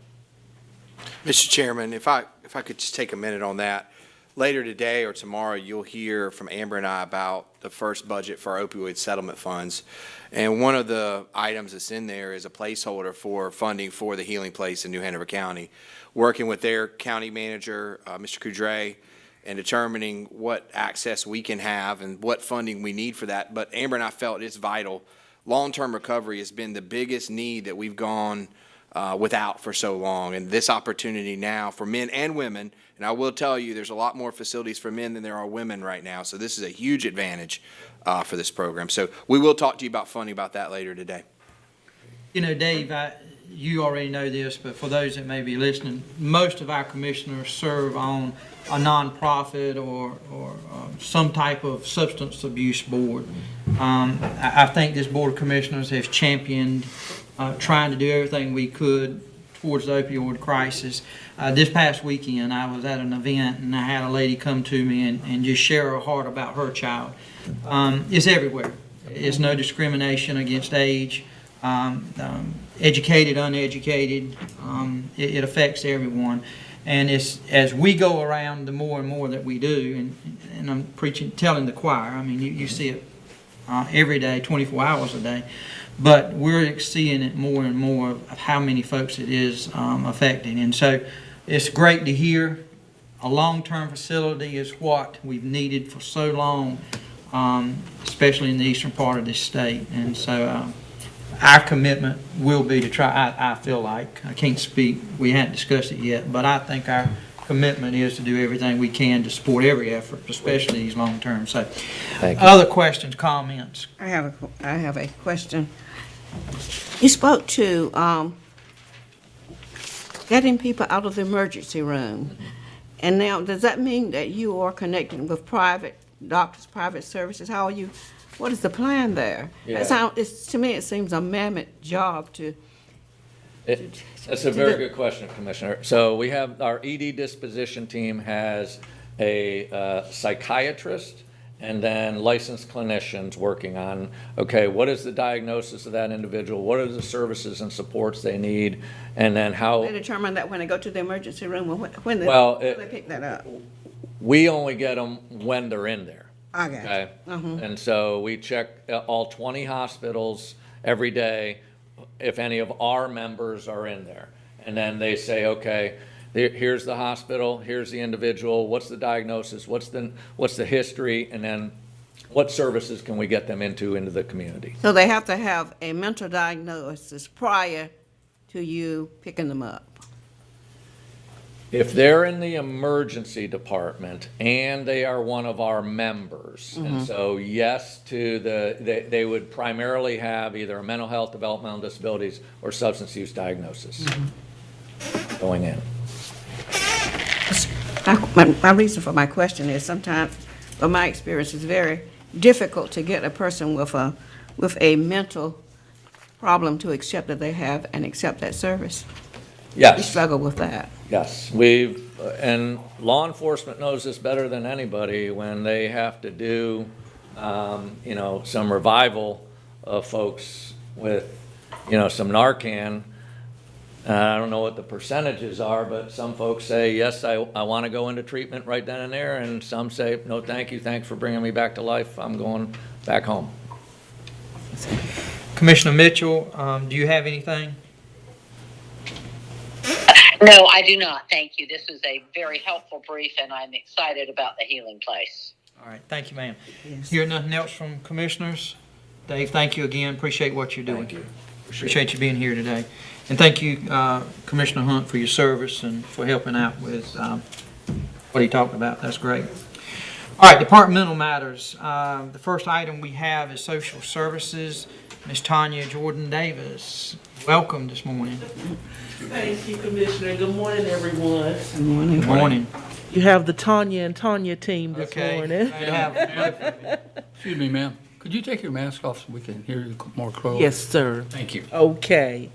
Mr. Chairman, if I could just take a minute on that. Later today or tomorrow, you'll hear from Amber and I about the first budget for our opioid settlement funds. And one of the items that's in there is a placeholder for funding for the Healing Place in New Hanover County, working with their county manager, Mr. Coudray, and determining what access we can have and what funding we need for that. But Amber and I felt it's vital. Long-term recovery has been the biggest need that we've gone without for so long. And this opportunity now for men and women, and I will tell you there's a lot more facilities for men than there are women right now. So this is a huge advantage for this program. So we will talk to you about funding about that later today. You know, Dave, you already know this, but for those that may be listening, most of our commissioners serve on a nonprofit or some type of substance abuse board. I think this Board of Commissioners has championed trying to do everything we could towards the opioid crisis. This past weekend, I was at an event, and I had a lady come to me and just share her heart about her child. It's everywhere. It's no discrimination against age. Educated, uneducated, it affects everyone. And as we go around, the more and more that we do, and I'm telling the choir, I mean, you see it every day, 24 hours a day, but we're seeing it more and more of how many folks it is affecting. And so it's great to hear. A long-term facility is what we've needed for so long, especially in the eastern part of this state. And so our commitment will be to try, I feel like, I can't speak, we hadn't discussed it yet, but I think our commitment is to do everything we can to support every effort, especially these long-term. So, other questions, comments? I have a question. You spoke to getting people out of the emergency room. And now, does that mean that you are connecting with private doctors, private services? How are you? What is the plan there? Yeah. To me, it seems a mammoth job to. That's a very good question, Commissioner. So we have, our ED disposition team has a psychiatrist and then licensed clinicians working on, okay, what is the diagnosis of that individual? What are the services and supports they need? And then how, They determine that when they go to the emergency room, or when they, Well, when they pick that up. we only get them when they're in there. I got Okay, you. Mhm. and so we check all 20 hospitals every day if any of our members are in there. And then they say, okay, here's the hospital, here's the individual, what's the diagnosis, what's the history, and then what services can we get them into the community? So they have to have a mental diagnosis prior to you picking them up. If they're in the emergency department and they are one of our members, and so yes to they would primarily have either a mental health, developmental disabilities, or substance use diagnosis going in. My reason for my question is sometimes, from my experience, it's very difficult to get a person with a mental problem to accept that they have and accept that service. We Yes. struggle with that. Yes, and law enforcement knows this better than anybody when they have to do, some revival of folks with, some Narcan. I don't know what the percentages are, but some folks say, yes, I want to go into treatment right then and there, and some say, no, thank you, thanks for bringing me back to life, I'm going back home. Commissioner Mitchell, do you have anything? No, I do not. Thank you. This is a very helpful brief, and I'm excited about the Healing Place. All right, thank you, ma'am. Hearing nothing else from commissioners? Dave, thank you again. Appreciate what you're doing. Thank you. Appreciate you being here today. And thank you, Commissioner Hunt, for your service and for helping out with what he talked about. That's great. All right, departmental matters. The first item we have is social services. Ms. Tanya Jordan Davis, welcome this morning. Thank you, Commissioner. Good morning, everyone. Good morning. Good morning. You have the Tanya and Tanya team this Okay. morning. Good to have you. Excuse me, ma'am. Could you take your mask off so we can hear you more clearly? Yes, sir. Thank you. Okay.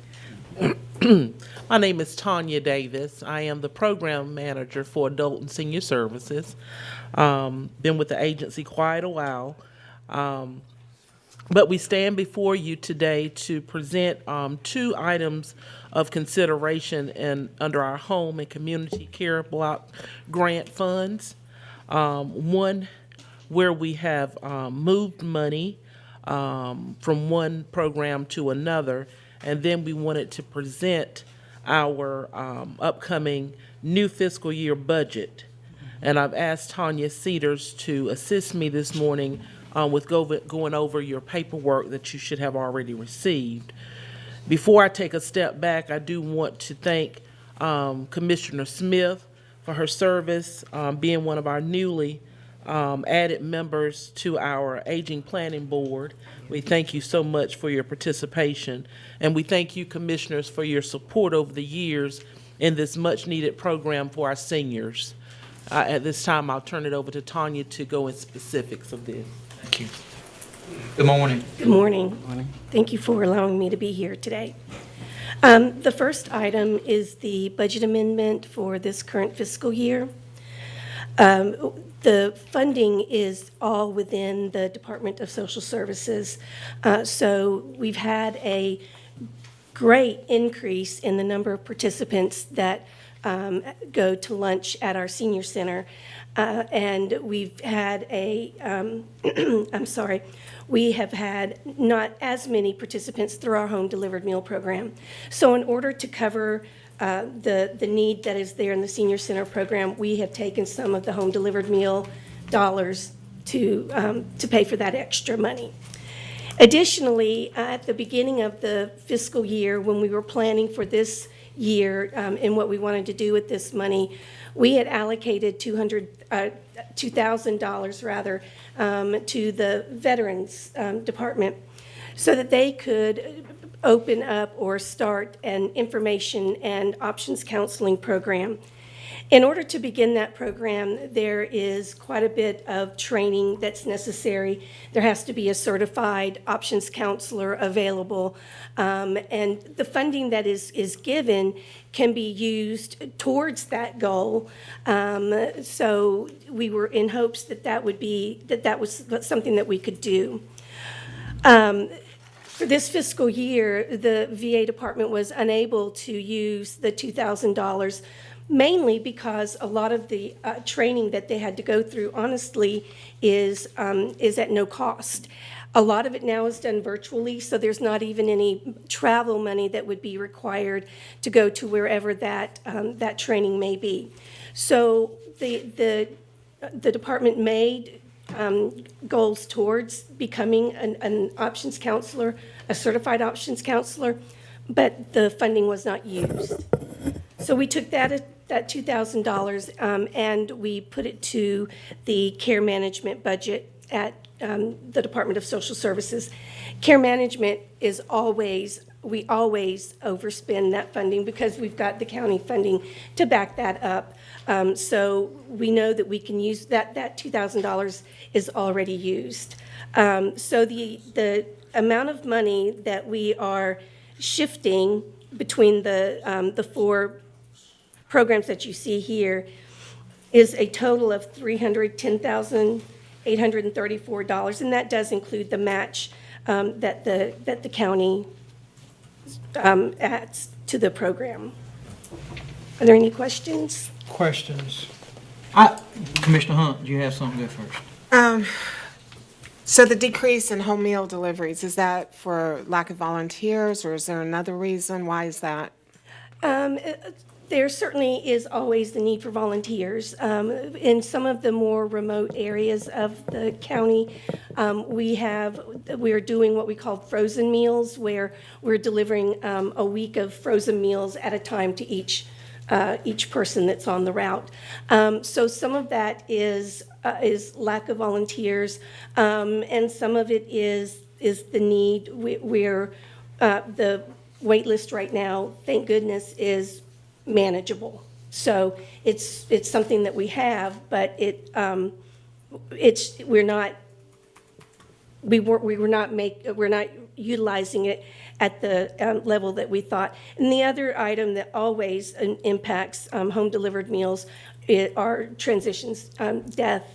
My name is Tanya Davis. I am the program manager for Adult and Senior Services. Been with the agency quite a while. But we stand before you today to present two items of consideration under our home and community care block grant funds. One where we have moved money from one program to another, and then we wanted to present our upcoming new fiscal year budget. And I've asked Tanya Cedars to assist me this morning with going over your paperwork that you should have already received. Before I take a step back, I do want to thank Commissioner Smith for her service, being one of our newly added members to our Aging Planning Board. We thank you so much for your participation, and we thank you, Commissioners, for your support over the years in this much-needed program for our seniors. At this time, I'll turn it over to Tanya to go in specifics of this. Thank you. Good morning. Good morning. Thank you for allowing me to be here today. The first item is the budget amendment for this current fiscal year. The funding is all within the Department of Social Services. So we've had a great increase in the number of participants that go to lunch at our senior center. And we've had we have had not as many participants through our home delivered meal program. So in order to cover the need that is there in the senior center program, we have taken some of the home delivered meal dollars to pay for that extra money. Additionally, at the beginning of the fiscal year, when we were planning for this year and what we wanted to do with this money, we had allocated $2,000 rather to the Veterans Department so that they could open up or start an information and options counseling program. In order to begin that program, there is quite a bit of training that's necessary. There has to be a certified options counselor available, and the funding that is given can be used towards that goal. So we were in hopes that that was something that we could do. For this fiscal year, the VA department was unable to use the $2,000, mainly because a lot of the training that they had to go through, honestly, is at no cost. A lot of it now is done virtually, so there's not even any travel money that would be required to go to wherever that training may be. So the department made goals towards becoming an options counselor, a certified options counselor, but the funding was not used. So we took that $2,000 and we put it to the care management budget at the Department of Social Services. Care management is we always overspend that funding because we've got the county funding to back that up. So we know that we can use that $2,000 is already used. So the amount of money that we are shifting between the four programs that you see here is a total of $310,834, and that does include the match that the county adds to the program. Are there any questions? Questions? Commissioner Hunt, do you have something? Go first. So the decrease in home meal deliveries, is that for lack of volunteers, or is there another reason? Why is that? There certainly is always the need for volunteers. In some of the more remote areas of the county, we are doing what we call frozen meals, where we're delivering a week of frozen meals at a time to each person that's on the route. So some of that is lack of volunteers, and some of it is the need. We're the wait list right now, thank goodness, is manageable. So it's something that we have, but we're not utilizing it at the level that we thought. And the other item that always impacts home delivered meals are transitions, death,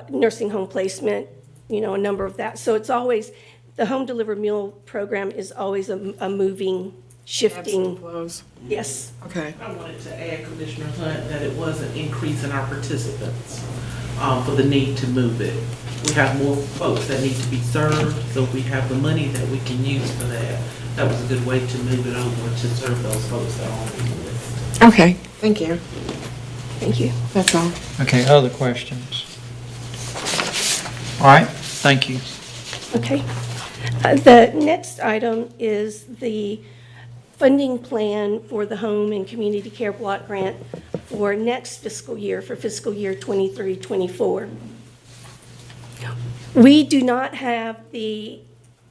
nursing home placement, a number of that. So it's always, the home delivered meal program is always a moving, shifting. Flows. Yes. Okay. I wanted to add, Commissioner Hunt, that it was an increase in our participants for the need to move it. We have more folks that need to be served, so we have the money that we can use for that. That was a good way to move it over to serve those folks that are on the list. Okay, thank you. Thank you. That's all. Okay, other questions? All right, thank you. Okay. The next item is the funding plan for the Home and Community Care Block Grant for next fiscal year, for fiscal year 23-24. We do not have the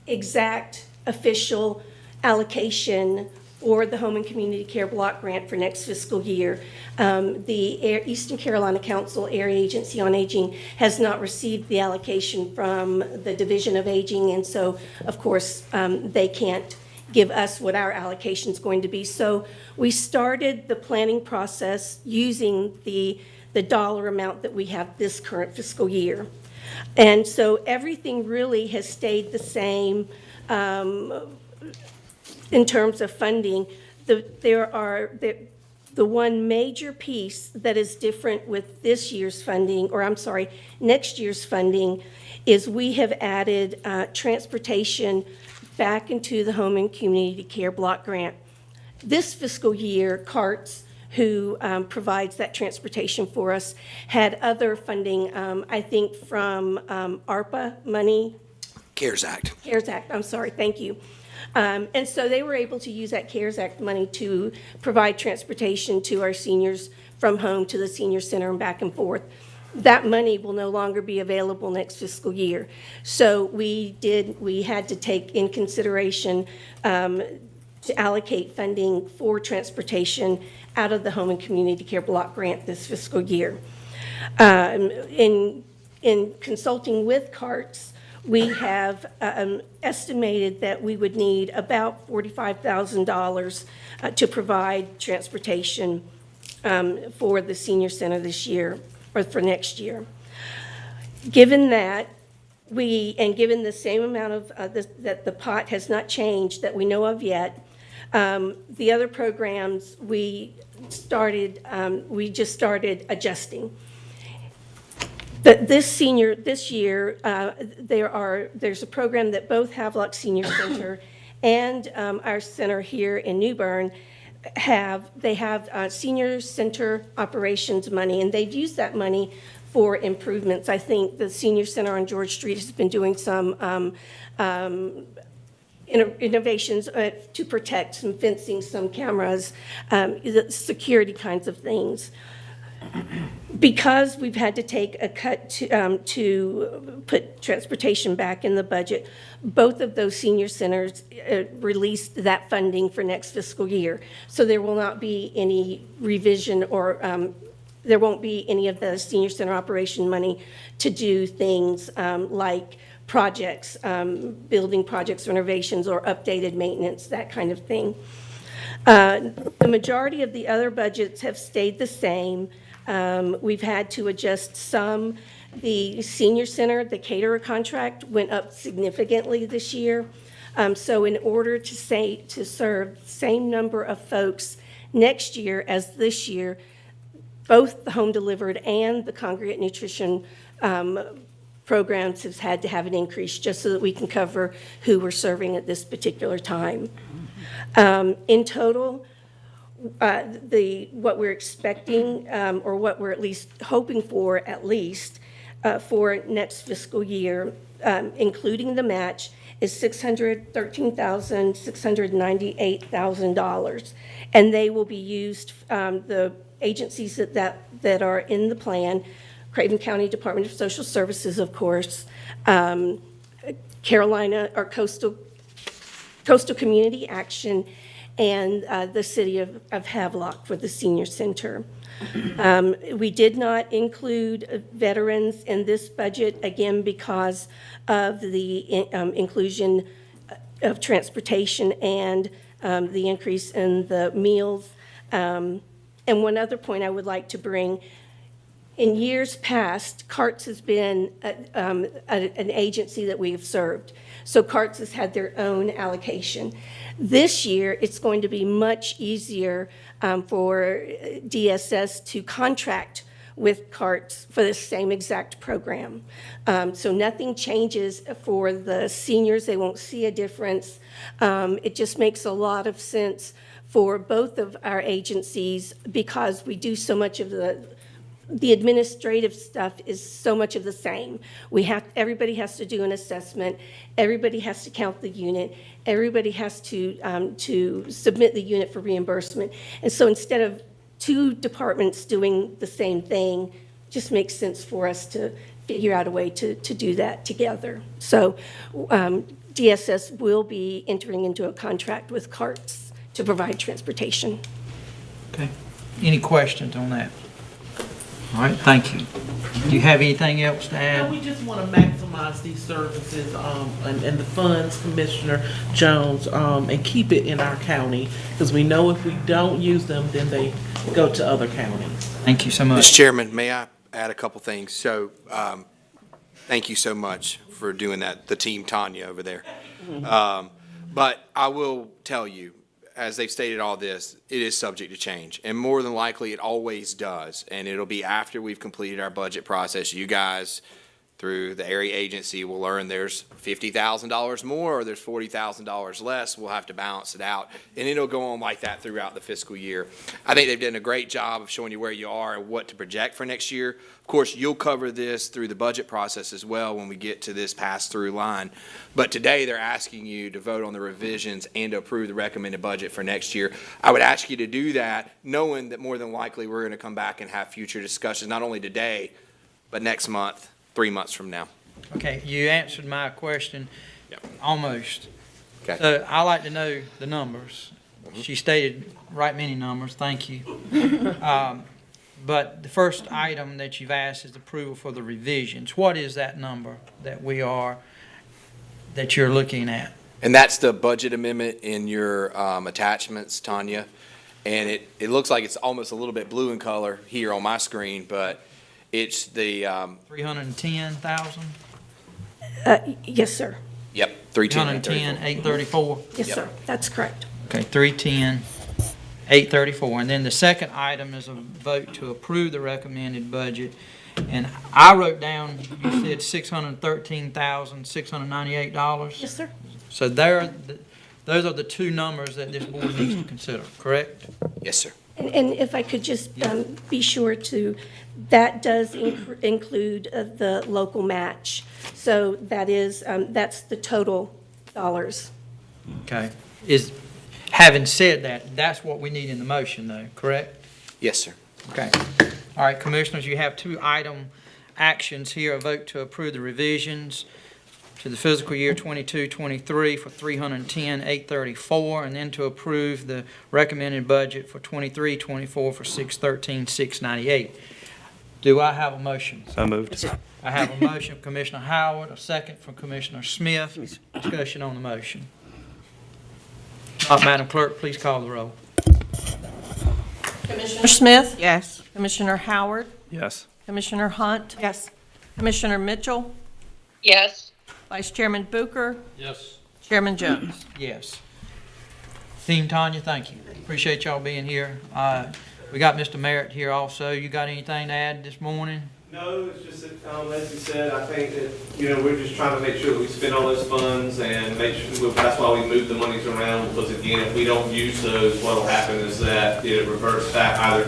exact official allocation for the Home and Community Care Block Grant for next fiscal year. The Eastern Carolina Council Area Agency on Aging has not received the allocation from the Division of Aging, and so, of course, they can't give us what our allocation is going to be. So we started the planning process using the dollar amount that we have this current fiscal year. And so everything really has stayed the same in terms of funding. The one major piece that is different with this year's funding, next year's funding, is we have added transportation back into the Home and Community Care Block Grant. This fiscal year, CARTS, who provides that transportation for us, had other funding, I think from ARPA money. CARES Act. CARES Act, I'm sorry, thank you. And so they were able to use that CARES Act money to provide transportation to our seniors from home to the senior center and back and forth. That money will no longer be available next fiscal year. So we had to take in consideration to allocate funding for transportation out of the Home and Community Care Block Grant this fiscal year. In consulting with CARTS, we have estimated that we would need about $45,000 to provide transportation for the senior center this year, or for next year. Given that, given the same amount of, that the pot has not changed that we know of yet, the other programs we just started adjusting. This year, there's a program that both Havelock Senior Center and our center here in New Bern have senior center operations money, and they've used that money for improvements. I think the senior center on George Street has been doing some innovations to protect, some fencing, some cameras, security kinds of things. Because we've had to take a cut to put transportation back in the budget, both of those senior centers released that funding for next fiscal year. So there will not be any revision, or there won't be any of the senior center operation money to do things like projects, building projects, renovations, or updated maintenance, that kind of thing. The majority of the other budgets have stayed the same. We've had to adjust some. The senior center, the caterer contract went up significantly this year. So in order to serve the same number of folks next year as this year, both the home delivered and the congregate nutrition programs have had to have an increase just so that we can cover who we're serving at this particular time. In total, what we're expecting, or what we're at least hoping for, for next fiscal year, including the match, is $613,698,000, and they will be used. The agencies that are in the plan: Craven County Department of Social Services, of course, Carolina or Coastal Community Action, and the city of Havelock for the senior center. We did not include veterans in this budget, again, because of the inclusion of transportation and the increase in the meals. And one other point I would like to bring: in years past, CARTS has been an agency that we have served. So CARTS has had their own allocation. This year, it's going to be much easier for DSS to contract with CARTS for the same exact program. So nothing changes for the seniors. They won't see a difference. It just makes a lot of sense for both of our agencies, because we do so much of the administrative stuff is so much of the same. Everybody has to do an assessment. Everybody has to count the unit. Everybody has to submit the unit for reimbursement. And so instead of two departments doing the same thing, it just makes sense for us to figure out a way to do that together. So DSS will be entering into a contract with CARTS to provide transportation. Okay. Any questions on that? All right, thank you. Do you have anything else to add? We just want to maximize these services and the funds, Commissioner Jones, and keep it in our county, because we know if we don't use them, then they go to other counties. Thank you so much. Mr. Chairman, may I add a couple things? So thank you so much for doing that, the team Tanya over there. But I will tell you, as they've stated all this, it is subject to change. And more than likely, it always does. And it'll be after we've completed our budget process. You guys, through the area agency, will learn there's $50,000 more or there's $40,000 less. We'll have to balance it out. And it'll go on like that throughout the fiscal year. I think they've done a great job of showing you where you are and what to project for next year. Of course, you'll cover this through the budget process as well when we get to this pass-through line. But today, they're asking you to vote on the revisions and to approve the recommended budget for next year. I would ask you to do that, knowing that more than likely we're going to come back and have future discussions, not only today, but next month, 3 months from now. Okay, you answered my question. Yep. Almost. Okay. So I like to know the numbers. She stated right many numbers, thank you. But the first item that you've asked is approval for the revisions. What is that number that you're looking at? And that's the budget amendment in your attachments, Tanya. And it looks like it's almost a little bit blue in color here on my screen, but it's the, 310,000? Yes, sir. yep, 310. 310, 834? Yes, Yep. sir. That's correct. Okay, 310, 834. And then the second item is a vote to approve the recommended budget. And I wrote down, you said $613,698. Yes, sir. So those are the two numbers that this board needs to consider, correct? Yes, sir. And if I could just be sure to, that does include the local match. So that is, that's the total dollars. Okay. Having said that, that's what we need in the motion though, correct? Yes, sir. Okay. All right, Commissioners, you have two item actions here, a vote to approve the revisions to the fiscal year 22-23 for $310,834, and then to approve the recommended budget for 23-24 for $613,698. Do I have a motion? So moved. I have a motion from Commissioner Howard, a second from Commissioner Smith. Discussion on the motion. Madam Clerk, please call the roll. Commissioner Smith? Yes. Commissioner Howard? Yes. Commissioner Hunt? Yes. Commissioner Mitchell? Yes. Vice Chairman Bucher? Yes. Chairman Jones? Yes. Team Tanya, thank you. Appreciate y'all being here. We got Mr. Merritt here also. You got anything to add this morning? No, it's just that, as you said, I think that, we're just trying to make sure that we spend all those funds and make sure, that's why we move the monies around, because again, if we don't use those, what'll happen is that it reverts back either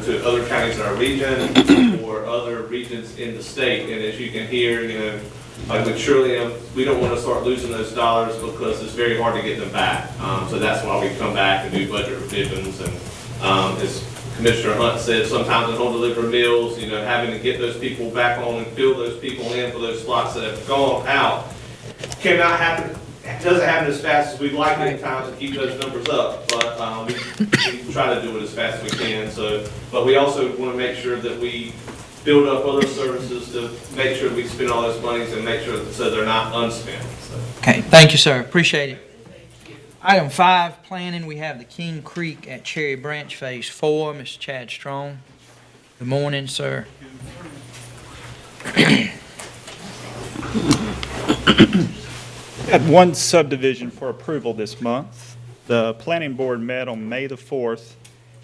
to other counties in our region or other regions in the state. And as you can hear, like with Trillium, we don't want to start losing those dollars because it's very hard to get them back. So that's why we come back and do budget revisions. And as Commissioner Hunt said, sometimes in home delivered meals, having to get those people back on and fill those people in for those slots that have gone out cannot happen. It doesn't happen as fast as we'd like at times to keep those numbers up, but we try to do it as fast as we can. But we also want to make sure that we build up other services to make sure we spend all those monies and make sure so they're not unspent. Okay, thank you, sir. Appreciate it. Item 5, planning, we have the King Creek at Cherry Branch Phase 4. Mr. Chad Strong. Good morning, sir. Had one subdivision for approval this month. The planning board met on May the 4th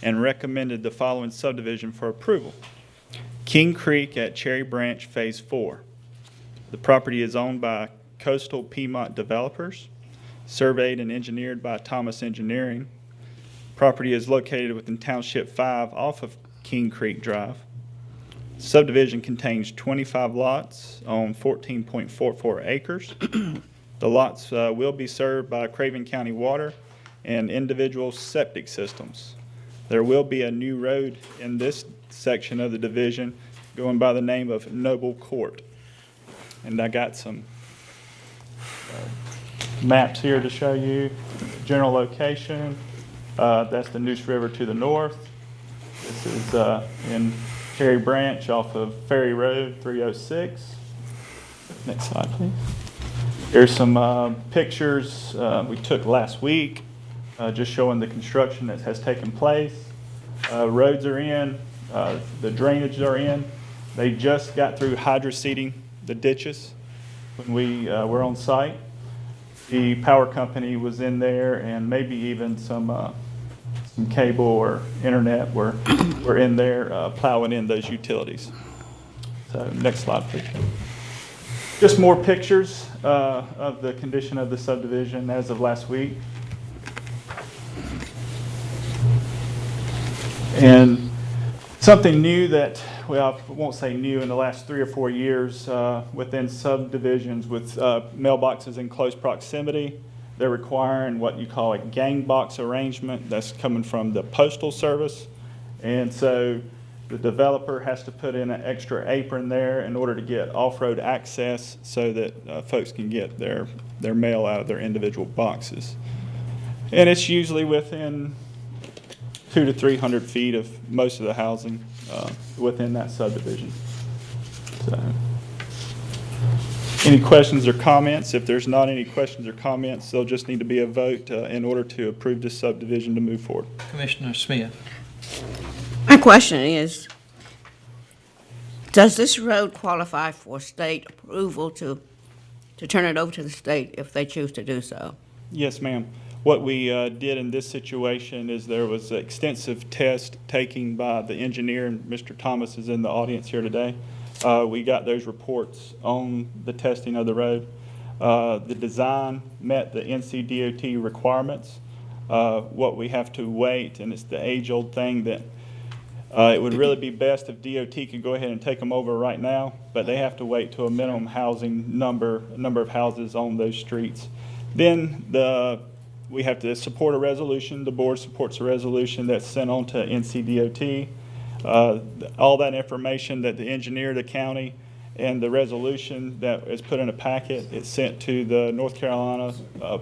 and recommended the following subdivision for approval. King Creek at Cherry Branch Phase 4. The property is owned by Coastal Piedmont Developers, surveyed and engineered by Thomas Engineering. Property is located within Township 5 off of King Creek Drive. Subdivision contains 25 lots on 14.44 acres. The lots will be served by Craven County Water and individual septic systems. There will be a new road in this section of the division going by the name of Noble Court. And I got some maps here to show you. General location, that's the Neuse River to the north. This is in Cherry Branch off of Ferry Road 306. Next slide, please. Here's some pictures we took last week, just showing the construction that has taken place. Roads are in, the drainage are in. They just got through hydroseeding the ditches when we were on site. The power company was in there, and maybe even some cable or internet were in there plowing in those utilities. So next slide, please. Just more pictures of the condition of the subdivision as of last week. And something new that, well, I won't say new, in the last 3 or 4 years within subdivisions with mailboxes in close proximity, they're requiring what you call a gang box arrangement. That's coming from the Postal Service. And so the developer has to put in an extra apron there in order to get off-road access so that folks can get their mail out of their individual boxes. And it's usually within 200 to 300 feet of most of the housing within that subdivision. So, any questions or comments? If there's not any questions or comments, there'll just need to be a vote in order to approve this subdivision to move forward. Commissioner Smith. My question is, does this road qualify for state approval to turn it over to the state if they choose to do so? Yes, ma'am. What we did in this situation is there was extensive test taken by the engineer, and Mr. Thomas is in the audience here today. We got those reports on the testing of the road. The design met the NCDOT requirements. What we have to wait, and it's the age-old thing that it would really be best if DOT could go ahead and take them over right now, but they have to wait to a minimum housing number of houses on those streets. Then we have to support a resolution. The board supports a resolution that's sent on to NCDOT. All that information that the engineer, the county, and the resolution that is put in a packet, it's sent to the North Carolina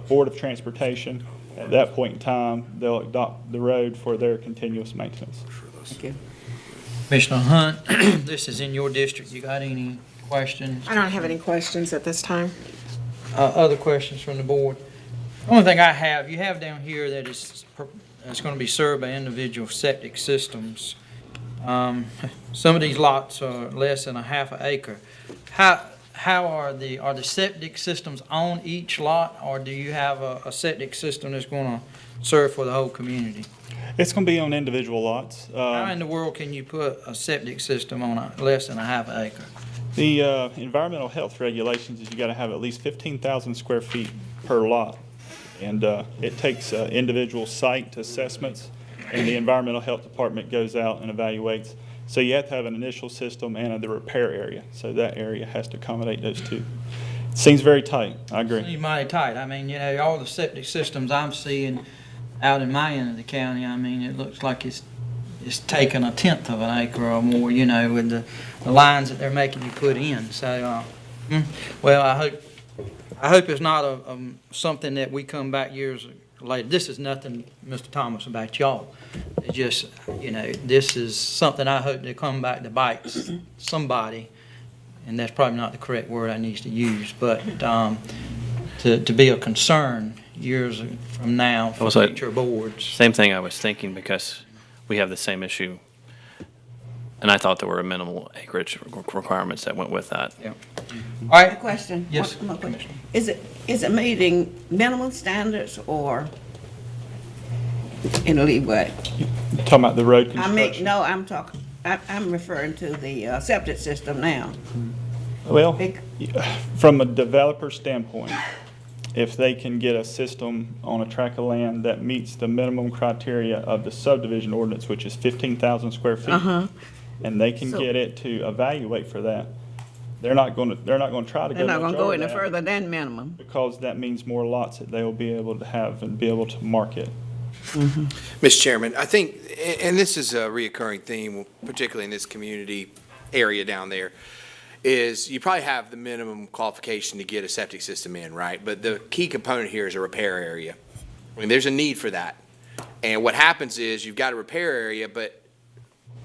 Board of Transportation. At that point in time, they'll adopt the road for their continuous maintenance. Thank you. Commissioner Hunt, this is in your district. You got any questions? I don't have any questions at this time. Other questions from the board? The only thing I have, you have down here that it's going to be served by individual septic systems. Some of these lots are less than a half an acre. How are the septic systems on each lot, or do you have a septic system that's going to serve for the whole community? It's going to be on individual lots. How in the world can you put a septic system on less than a half an acre? The environmental health regulations is you got to have at least 15,000 square feet per lot. And it takes individual site assessments, and the environmental health department goes out and evaluates. So you have to have an initial system and the repair area. So that area has to accommodate those two. It seems very tight. I agree. Seems mighty tight. I mean, all the septic systems I'm seeing out in my end of the county, I mean, it looks like it's taking 1/10 of an acre or more, with the lines that they're making you put in. So, well, I hope it's not something that we come back years later. This is nothing, Mr. Thomas, about y'all. It's just, this is something I hope to come back to bite somebody, and that's probably not the correct word I need to use, but to be a concern years from now for future boards. Same thing I was thinking, because we have the same issue, and I thought there were minimal acreage requirements that went with that. Yeah. All right. Question. Yes. One more question. Is it meeting minimum standards or in a leeway? Talking about the road construction? I'm referring to the septic system now. Well, from a developer standpoint, if they can get a system on a tract of land that meets the minimum criteria of the subdivision ordinance, which is 15,000 square feet, and they can get it to evaluate for that, they're not going to try to go much over that. They're not going to go any further than minimum. Because that means more lots that they will be able to have and be able to market. Mr. Chairman, I think, and this is a reoccurring theme, particularly in this community area down there, is you probably have the minimum qualification to get a septic system in, right? But the key component here is a repair area. I mean, there's a need for that. And what happens is you've got a repair area, but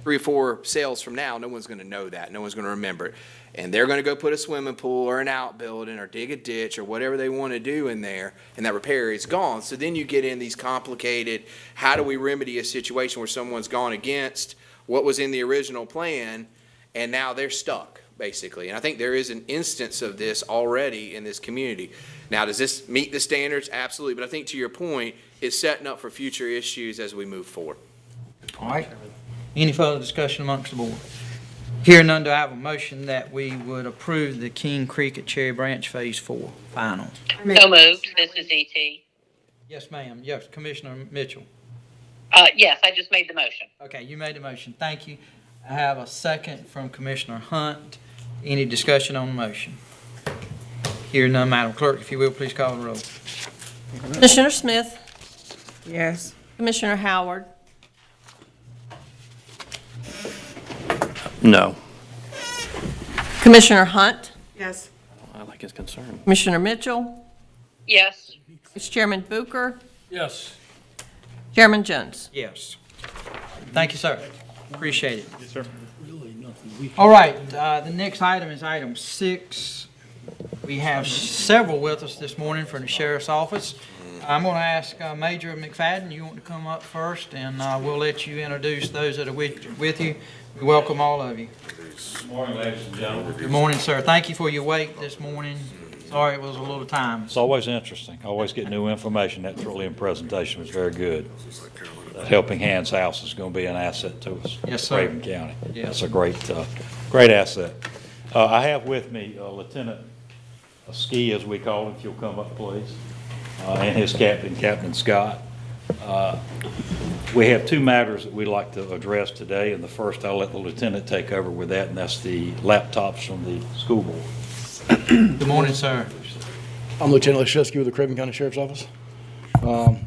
3 or 4 sales from now, no one's going to know that. No one's going to remember it. And they're going to go put a swimming pool or an outbuilding or dig a ditch or whatever they want to do in there, and that repair area is gone. So then you get in these complicated, how do we remedy a situation where someone's gone against what was in the original plan, and now they're stuck, basically. And I think there is an instance of this already in this community. Now, does this meet the standards? Absolutely. But I think to your point, it's setting up for future issues as we move forward. All right. Any further discussion amongst the board? Hearing none, do I have a motion that we would approve the King Creek at Cherry Branch Phase 4 final? So moved. This is E.T. Yes, ma'am. Yes, Commissioner Mitchell. Yes, I just made the motion. Okay, you made the motion. Thank you. I have a second from Commissioner Hunt. Any discussion on the motion? Hearing none, Madam Clerk, if you will, please call the roll. Commissioner Smith? Yes. Commissioner Howard? No. Commissioner Hunt? Yes. I like his concern. Commissioner Mitchell? Yes. Vice Chairman Bucher? Yes. Chairman Jones. Yes. Thank you, sir. Appreciate it. Yes, sir. All right, the next item is item 6. We have several with us this morning from the sheriff's office. I'm going to ask Major McFadden, you want to come up first, and we'll let you introduce those that are with you. We welcome all of you. Good morning, ladies and gentlemen. Good morning, sir. Thank you for your wait this morning. Sorry it was a little time. It's always interesting. Always get new information. That Trillium presentation was very good. That Helping Hands House is going to be an asset to us. Yes, sir. Craven County. Yes. That's a great asset. I have with me Lieutenant Ski, as we call him, if you'll come up, please, and his captain, Captain Scott. We have 2 matters that we'd like to address today, and the first I'll let the lieutenant take over with that, and that's the laptops from the school board. Good morning, sir. I'm Lieutenant Leshevsky with the Craven County Sheriff's Office.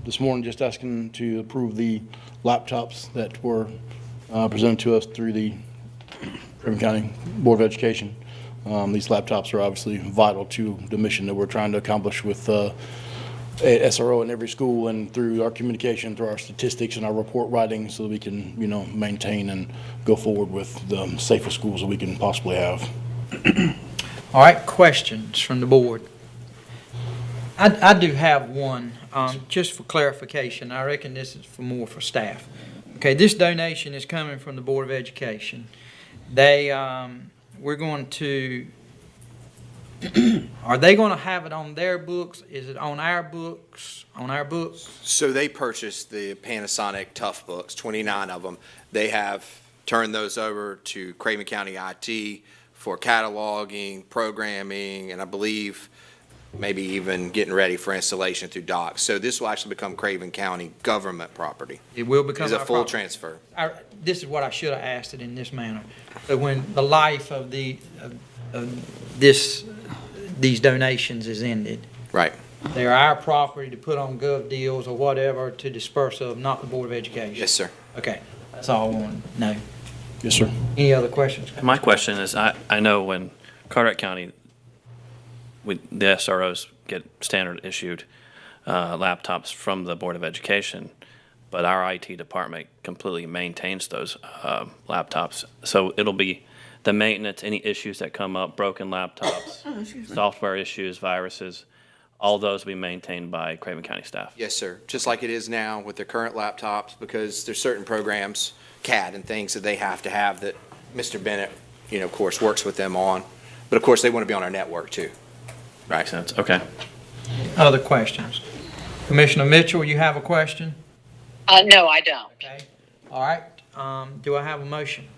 This morning, just asking to approve the laptops that were presented to us through the Craven County Board of Education. These laptops are obviously vital to the mission that we're trying to accomplish with SRO in every school, and through our communication, through our statistics and our report writing, so that we can, maintain and go forward with the safest schools that we can possibly have. All right, questions from the board? I do have one, just for clarification. I reckon this is more for staff. Okay, this donation is coming from the Board of Education. We're going to, are they going to have it on their books? Is it on our books? On our books? So they purchased the Panasonic Tough Books, 29 of them. They have turned those over to Craven County IT for cataloging, programming, and I believe maybe even getting ready for installation through DOCS. So this will actually become Craven County government property. It will become It's a our full property. transfer. This is what I should have asked it in this manner. So when the life of these donations is ended, Right. they're our property to put on gov deals or whatever to disperse of, not the Board of Education. Yes, sir. Okay, that's all I want to know. Yes, sir. Any other questions? My question is, I know when Carteret County, the SROs get standard issued laptops from the Board of Education, but our IT department completely maintains those laptops. So it'll be the maintenance, any issues that come up, broken laptops, software issues, viruses, all those will be maintained by Craven County staff. Yes, sir. Just like it is now with their current laptops, because there's certain programs, CAD and things that they have to have that Mr. Bennett, of course, works with them on. But of course, they want to be on our network too. Right. Makes sense. Okay. Other questions? Commissioner Mitchell, you have a question? No, I don't. Okay. All right. Do I have a motion?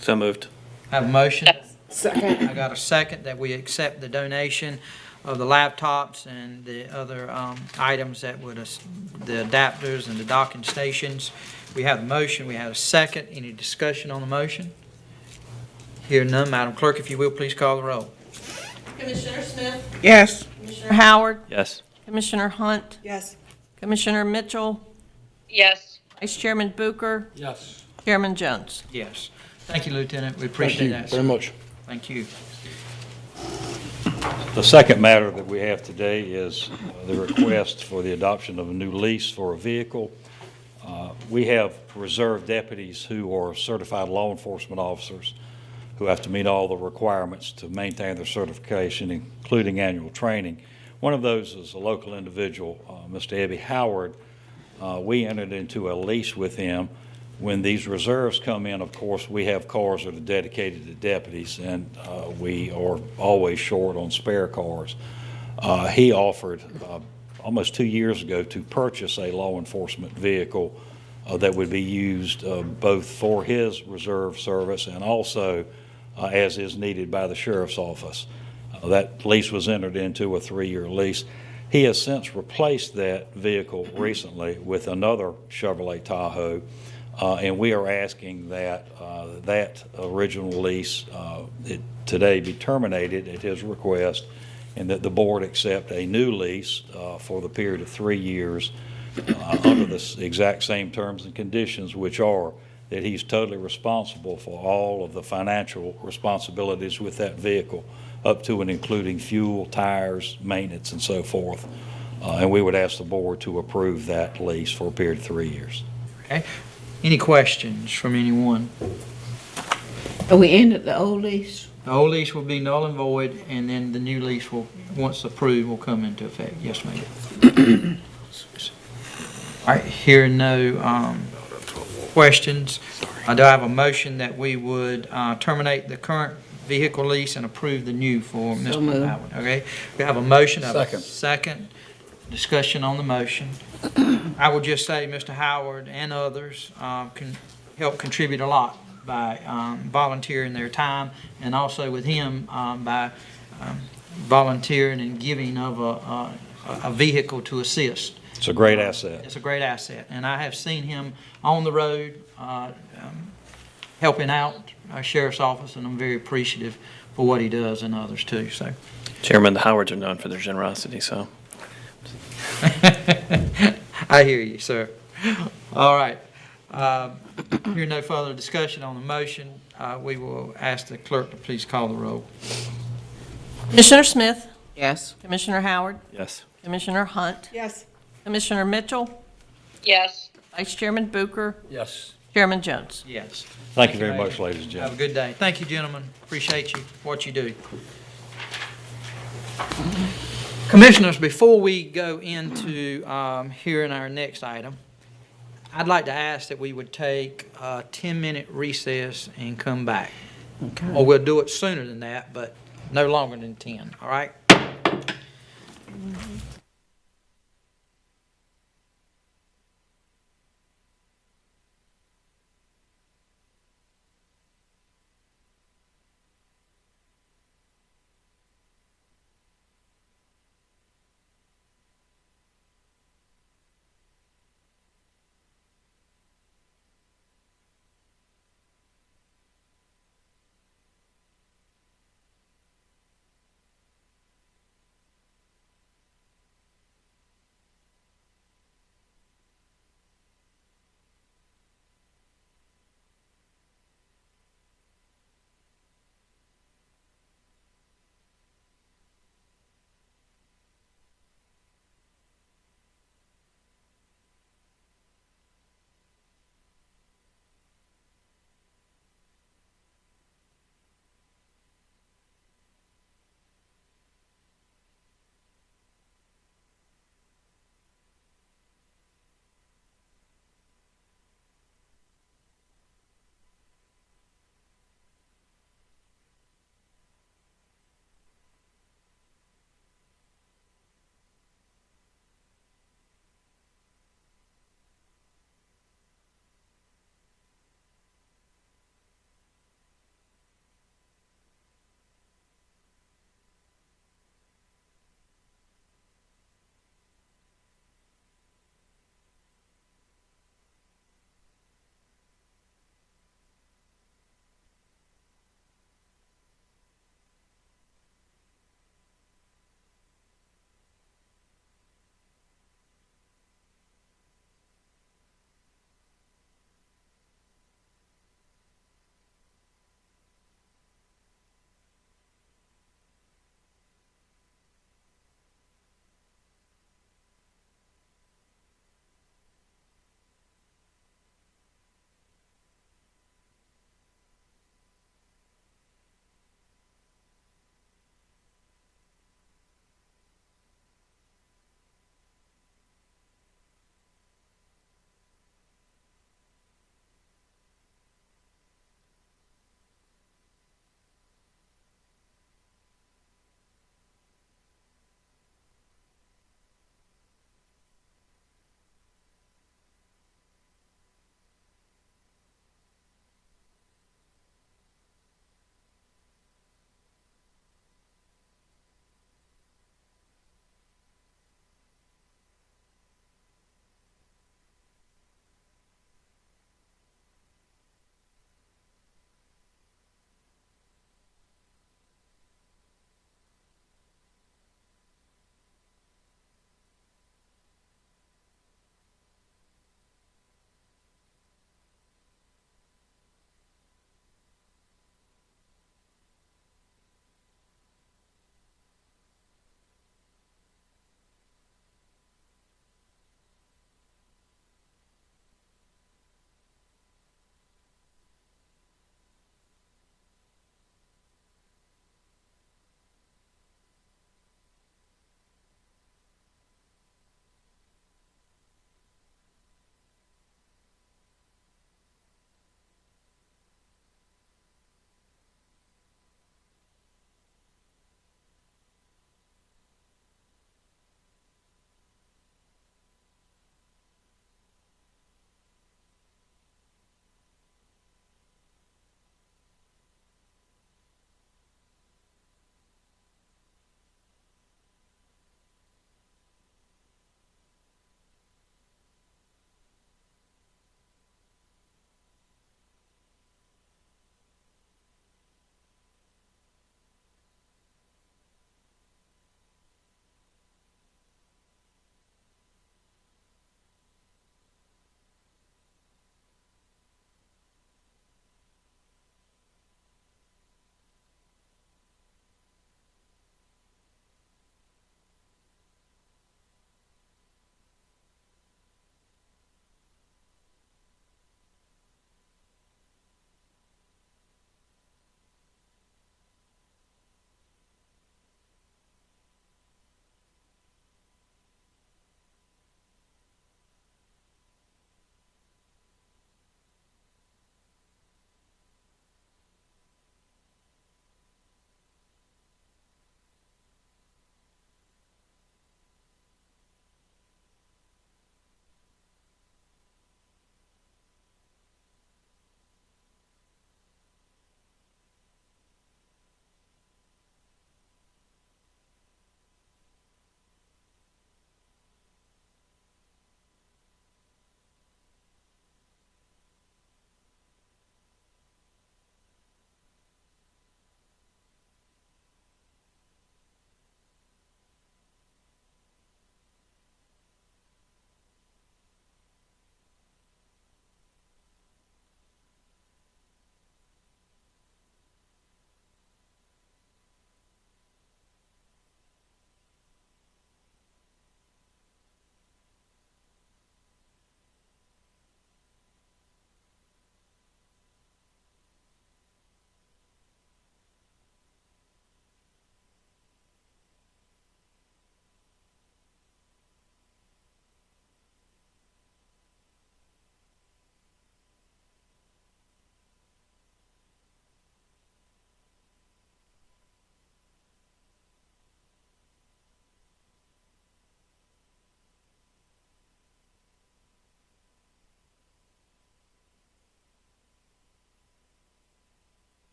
So moved. Have a motion? Second. I got a second that we accept the donation of the laptops and the other items that would, the adapters and the docking stations. We have the motion. We have a second. Any discussion on the motion? Hear none. Madam Clerk, if you will, please call the roll. Commissioner Smith? Yes. Commissioner Howard? Yes. Commissioner Hunt? Yes. Commissioner Mitchell? Yes. Vice Chairman Bucher? Yes. Chairman Jones? Yes. Thank you, Lieutenant. We appreciate that. Thank you very much. Thank you. The second matter that we have today is the request for the adoption of a new lease for a vehicle. We have reserve deputies who are certified law enforcement officers who have to meet all the requirements to maintain their certification, including annual training. One of those is a local individual, Mr. Ebby Howard. We entered into a lease with him. When these reserves come in, of course, we have cars that are dedicated to deputies, and we are always short on spare cars. He offered almost 2 years ago to purchase a law enforcement vehicle that would be used both for his reserve service and also as is needed by the sheriff's office. That lease was entered into a 3-year lease. He has since replaced that vehicle recently with another Chevrolet Tahoe, and we are asking that that original lease today be terminated at his request, and that the board accept a new lease for the period of 3 years under the exact same terms and conditions, which are that he's totally responsible for all of the financial responsibilities with that vehicle, up to and including fuel, tires, maintenance, and so forth. And we would ask the board to approve that lease for a period of 3 years. Okay. Any questions from anyone? Are we ended the old lease? The old lease will be null and void, and then the new lease will, once approved, will come into effect. Yes, ma'am. All right, hearing no questions, do I have a motion that we would terminate the current vehicle lease and approve the new for Mr. moved. Howard? Okay, we have a motion. I have a Second. Second. Discussion on the motion. I would just say Mr. Howard and others can help contribute a lot by volunteering their time, and also with him by volunteering and giving of a vehicle to assist. It's a great asset. It's a great asset, and I have seen him on the road helping out our sheriff's office, and I'm very appreciative for what he does and others too. So, Chairman, the Howards are known for their generosity, so. I hear you, sir. All right. Hearing no further discussion on the motion, we will ask the clerk to please call the roll. Commissioner Smith? Yes. Commissioner Howard? Yes. Commissioner Hunt? Yes. Commissioner Mitchell? Yes. Vice Chairman Booker? Yes. Chairman Jones? Yes. Thank you very Major. much, ladies and Have a gentlemen. good day. Thank you, gentlemen. Appreciate you, what you do. Commissioners, before we go into hearing our next item, I'd like to ask that we would take a 10-minute recess and come back. Okay. Or we'll do it sooner than that, but no longer than 10, all right?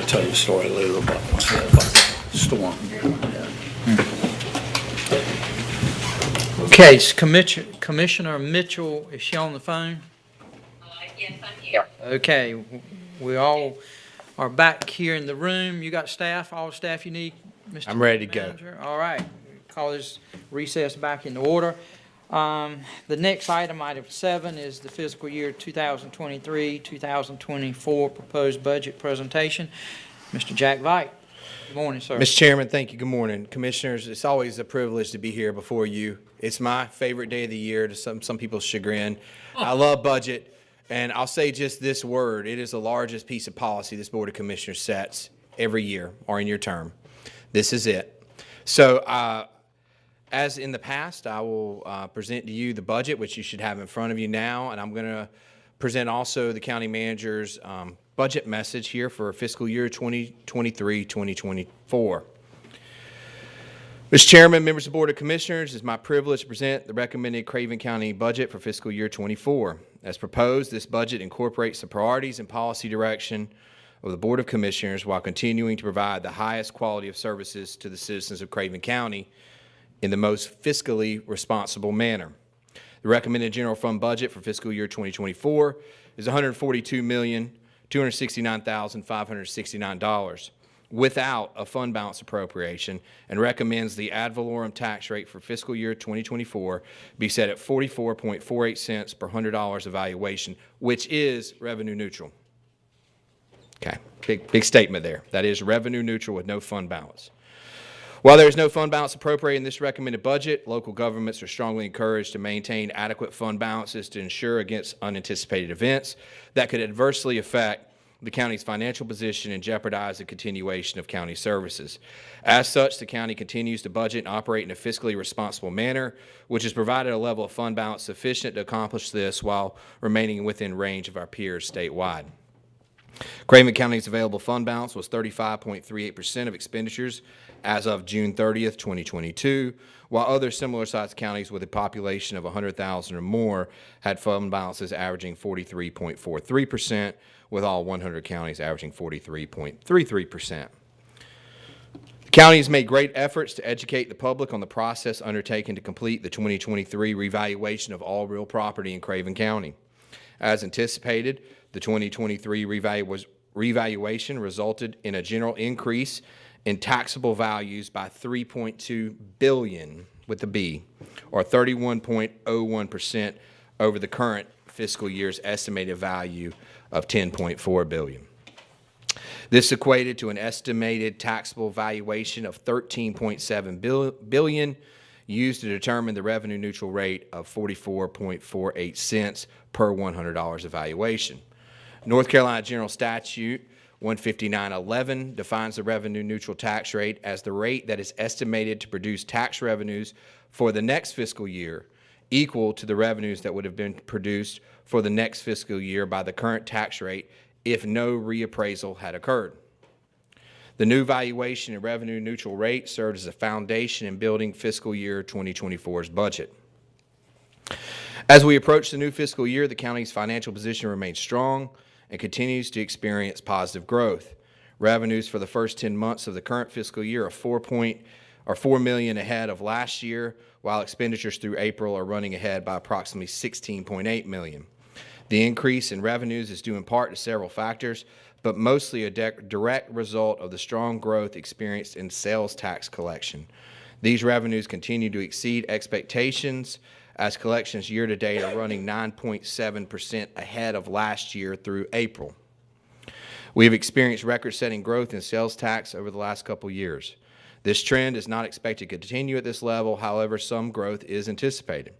tell you a story later about the storm. Okay, Commissioner Mitchell, is she on the phone? Yes, I'm here. Okay, we all are back here in the room. You got staff, all the staff you need, Mr. I'm ready to go. Manager? All right, call this recess back into order. The next item, item 7, is the fiscal year 2023-2024 proposed budget presentation. Mr. Jack Vite. Good morning, sir. Mr. Chairman, thank you. Good morning. Commissioners, it's always a privilege to be here before you. It's my favorite day of the year, to some people's chagrin. I love budget, and I'll say just this word. It is the largest piece of policy this Board of Commissioners sets every year or in your term. This is it. So, as in the past, I will present to you the budget, which you should have in front of you now, and I'm going to present also the county manager's budget message here for fiscal year 2023-2024. Mr. Chairman, members of the Board of Commissioners, it's my privilege to present the recommended Craven County budget for fiscal year 24. As proposed, this budget incorporates the priorities and policy direction of the Board of Commissioners while continuing to provide the highest quality of services to the citizens of Craven County in the most fiscally responsible manner. The recommended general fund budget for fiscal year 2024 is $142,269,569 without a fund balance appropriation, and recommends the ad valorem tax rate for fiscal year 2024 be set at 44.48 cents per $100 of valuation, which is revenue neutral. Okay, big statement there. That is revenue neutral with no fund balance. While there is no fund balance appropriated in this recommended budget, local governments are strongly encouraged to maintain adequate fund balances to ensure against unanticipated events that could adversely affect the county's financial position and jeopardize the continuation of county services. As such, the county continues to budget and operate in a fiscally responsible manner, which has provided a level of fund balance sufficient to accomplish this while remaining within range of our peers statewide. Craven County's available fund balance was 35.38% of expenditures as of June 30th, 2022, while other similar-sized counties with a population of 100,000 or more had fund balances averaging 43.43%, with all 100 counties averaging 43.33%. The county has made great efforts to educate the public on the process undertaken to complete the 2023 revaluation of all real property in Craven County. As anticipated, the 2023 revaluation resulted in a general increase in taxable values by $3.2 billion with a B, or 31.01% over the current fiscal year's estimated value of $10.4 billion. This equated to an estimated taxable valuation of $13.7 billion used to determine the revenue neutral rate of 44.48 cents per $100 of valuation. North Carolina General Statute 15911 defines the revenue neutral tax rate as the rate that is estimated to produce tax revenues for the next fiscal year equal to the revenues that would have been produced for the next fiscal year by the current tax rate if no reappraisal had occurred. The new valuation and revenue neutral rate served as a foundation in building fiscal year 2024's budget. As we approach the new fiscal year, the county's financial position remains strong and continues to experience positive growth. Revenues for the first 10 months of the current fiscal year are $4 million ahead of last year, while expenditures through April are running ahead by approximately $16.8 million. The increase in revenues is due in part to several factors, but mostly a direct result of the strong growth experienced in sales tax collection. These revenues continue to exceed expectations, as collections year-to-date are running 9.7% ahead of last year through April. We have experienced record-setting growth in sales tax over the last couple years. This trend is not expected to continue at this level, however, some growth is anticipated.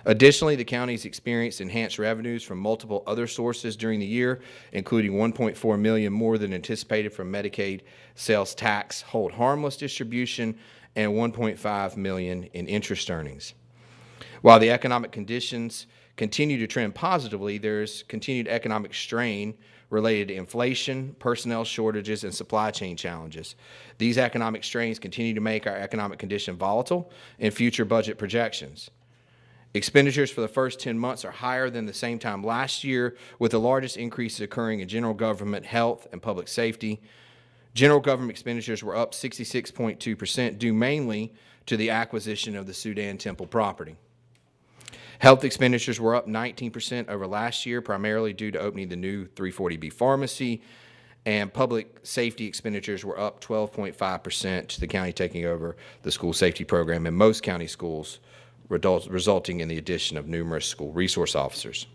Additionally, the county's experienced enhanced revenues from multiple other sources during the year, including $1.4 million more than anticipated from Medicaid sales tax hold harmless distribution and $1.5 million in interest earnings. While the economic conditions continue to trend positively, there's continued economic strain related to inflation, personnel shortages, and supply chain challenges. These economic strains continue to make our economic condition volatile in future budget projections. Expenditures for the first 10 months are higher than the same time last year, with the largest increases occurring in general government, health, and public safety. General government expenditures were up 66.2%, due mainly to the acquisition of the Sudan Temple property. Health expenditures were up 19% over last year, primarily due to opening the new 340B pharmacy, and public safety expenditures were up 12.5% to the county taking over the school safety program in most county schools, resulting in the addition of numerous school resource officers.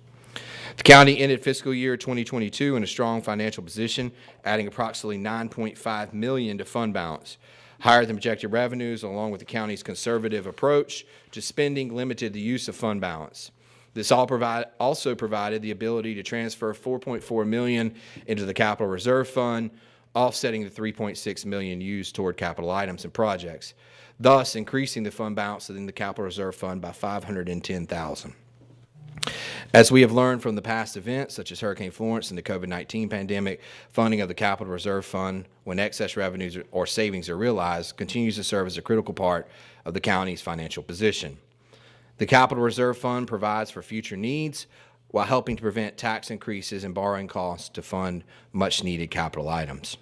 The county ended fiscal year 2022 in a strong financial position, adding approximately $9.5 million to fund balance. Higher than projected revenues, along with the county's conservative approach to spending, limited the use of fund balance. This also provided the ability to transfer $4.4 million into the capital reserve fund, offsetting the $3.6 million used toward capital items and projects, thus increasing the fund balance within the capital reserve fund by $510,000. As we have learned from the past events, such as Hurricane Florence and the COVID-19 pandemic, funding of the Capital Reserve Fund, when excess revenues or savings are realized, continues to serve as a critical part of the county's financial position. The Capital Reserve Fund provides for future needs while helping to prevent tax increases and borrowing costs to fund much-needed capital items.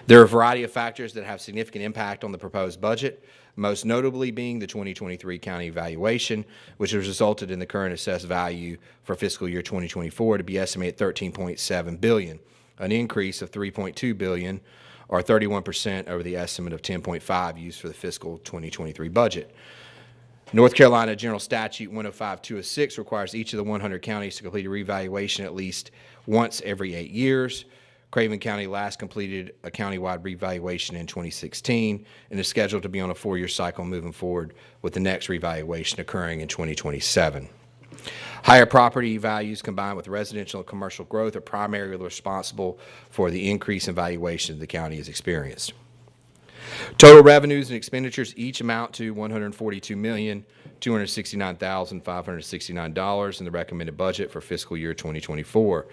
There are a variety of factors that have significant impact on the proposed budget, most notably being the 2023 county evaluation, which has resulted in the current assessed value for fiscal year 2024 to be estimated at $13.7 billion, an increase of $3.2 billion, or 31% over the estimate of $10.5 used for the fiscal 2023 budget. North Carolina General Statute 105-206 requires each of the 100 counties to complete a revaluation at least once every 8 years. Craven County last completed a countywide revaluation in 2016 and is scheduled to be on a 4-year cycle moving forward, with the next revaluation occurring in 2027. Higher property values combined with residential and commercial growth are primarily responsible for the increase in valuation the county has experienced. Total revenues and expenditures each amount to $142,269,569 in the recommended budget for fiscal year 2024.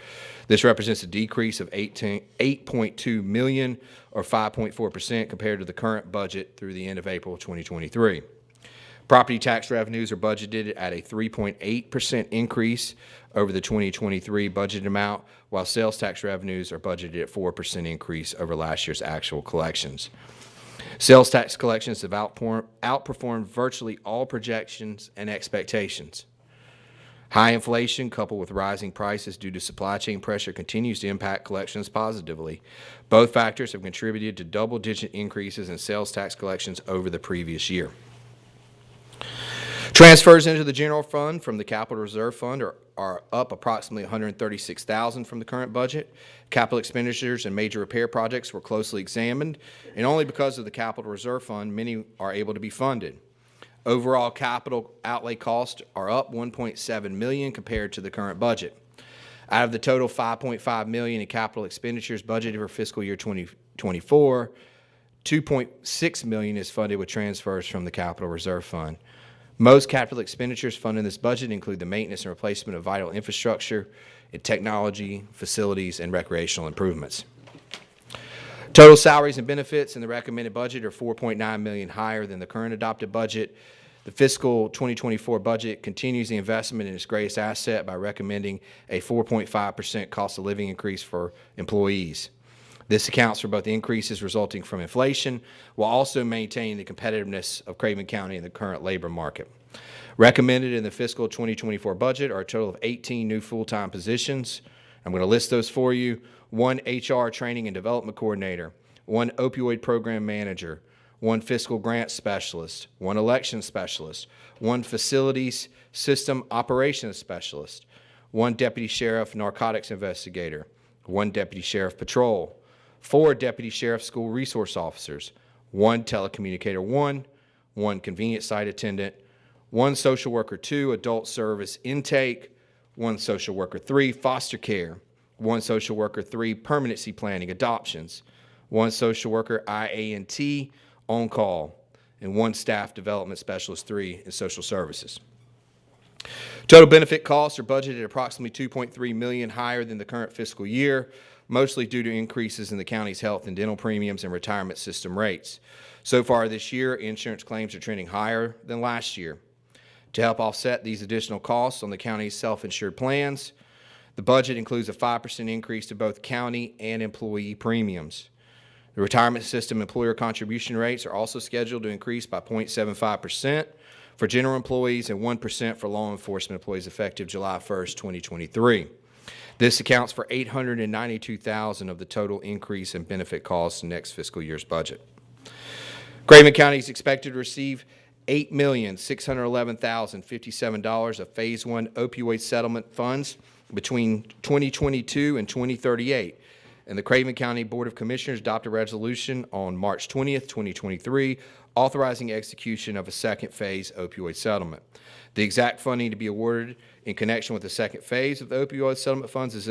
This represents a decrease of $8.2 million, or 5.4% compared to the current budget through the end of April 2023. Property tax revenues are budgeted at a 3.8% increase over the 2023 budgeted amount, while sales tax revenues are budgeted at 4% increase over last year's actual collections. Sales tax collections have outperformed virtually all projections and expectations. High inflation, coupled with rising prices due to supply chain pressure, continues to impact collections positively. Both factors have contributed to double-digit increases in sales tax collections over the previous year. Transfers into the general fund from the Capital Reserve Fund are up approximately $136,000 from the current budget. Capital expenditures and major repair projects were closely examined, and only because of the Capital Reserve Fund, many are able to be funded. Overall capital outlay costs are up $1.7 million compared to the current budget. Out of the total $5.5 million in capital expenditures budgeted for fiscal year 2024, $2.6 million is funded with transfers from the Capital Reserve Fund. Most capital expenditures funded in this budget include the maintenance and replacement of vital infrastructure, technology, facilities, and recreational improvements. Total salaries and benefits in the recommended budget are $4.9 million higher than the current adopted budget. The fiscal 2024 budget continues the investment in its greatest asset by recommending a 4.5% cost of living increase for employees. This accounts for both increases resulting from inflation while also maintaining the competitiveness of Craven County in the current labor market. Recommended in the fiscal 2024 budget are a total of 18 new full-time positions. I'm going to list those for you. 1 HR training and development coordinator, 1 opioid program manager, 1 fiscal grant specialist, 1 election specialist, 1 facilities system operations specialist, 1 deputy sheriff narcotics investigator, 1 deputy sheriff patrol, 4 deputy sheriff school resource officers, 1 telecommunicator 1 convenience site attendant, 1 social worker 2 adult service intake, 1 social worker 3 foster care, 1 social worker 3 permanency planning adoptions, 1 social worker IANT on call, and 1 staff development specialist 3 in social services. Total benefit costs are budgeted at approximately $2.3 million higher than the current fiscal year, mostly due to increases in the county's health and dental premiums and retirement system rates. So far this year, insurance claims are trending higher than last year. To help offset these additional costs on the county's self-insured plans, the budget includes a 5% increase to both county and employee premiums. The retirement system employer contribution rates are also scheduled to increase by 0.75% for general employees and 1% for law enforcement employees effective July 1st, 2023. This accounts for $892,000 of the total increase in benefit costs in next fiscal year's budget. Craven County is expected to receive $8,611,057 of Phase 1 opioid settlement funds between 2022 and 2038. And the Craven County Board of Commissioners adopted a resolution on March 20th, 2023, authorizing execution of a second phase opioid settlement. The exact funding to be awarded in connection with the second phase of the opioid settlement funds is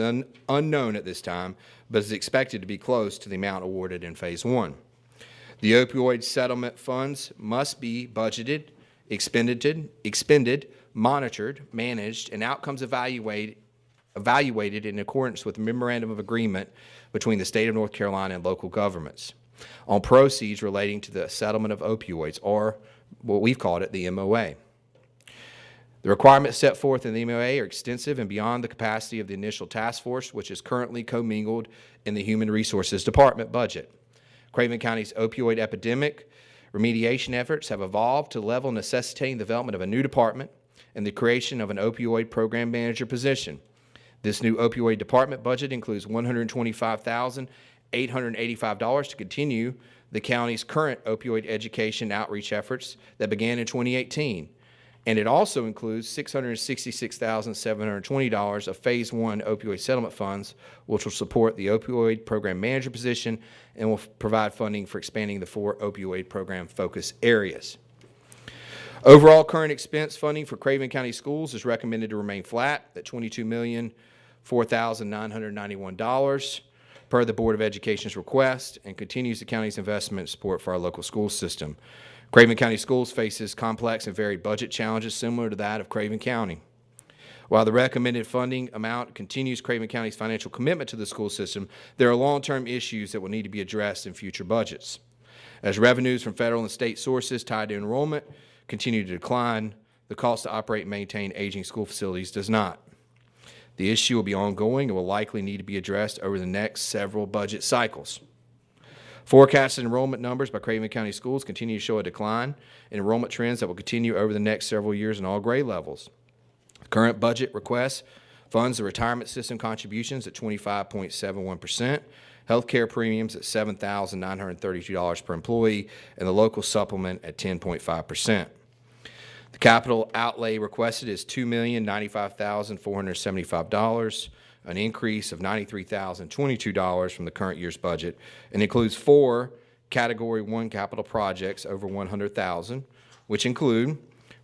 unknown at this time, but is expected to be close to the amount awarded in Phase 1. The opioid settlement funds must be budgeted, expended, monitored, managed, and outcomes evaluated in accordance with the memorandum of agreement between the state of North Carolina and local governments on proceeds relating to the settlement of opioids, or what we've called it, the MOA. The requirements set forth in the MOA are extensive and beyond the capacity of the initial task force, which is currently commingled in the Human Resources Department budget. Craven County's opioid epidemic remediation efforts have evolved to the level necessitating the development of a new department and the creation of an opioid program manager position. This new opioid department budget includes $125,885 to continue the county's current opioid education outreach efforts that began in 2018. And it also includes $666,720 of Phase 1 opioid settlement funds, which will support the opioid program manager position and will provide funding for expanding the 4 opioid program focus areas. Overall current expense funding for Craven County Schools is recommended to remain flat at $22,004,991 per the Board of Education's request, and continues the county's investment and support for our local school system. Craven County Schools faces complex and varied budget challenges similar to that of Craven County. While the recommended funding amount continues Craven County's financial commitment to the school system, there are long-term issues that will need to be addressed in future budgets. As revenues from federal and state sources tied to enrollment continue to decline, the cost to operate and maintain aging school facilities does not. The issue will be ongoing and will likely need to be addressed over the next several budget cycles. Forecasted enrollment numbers by Craven County Schools continue to show a decline in enrollment trends that will continue over the next several years in all grade levels. The current budget request funds the retirement system contributions at 25.71%, healthcare premiums at $7,932 per employee, and the local supplement at 10.5%. The capital outlay requested is $2,095,475, an increase of $93,022 from the current year's budget, and includes 4 Category 1 capital projects over $100,000, which include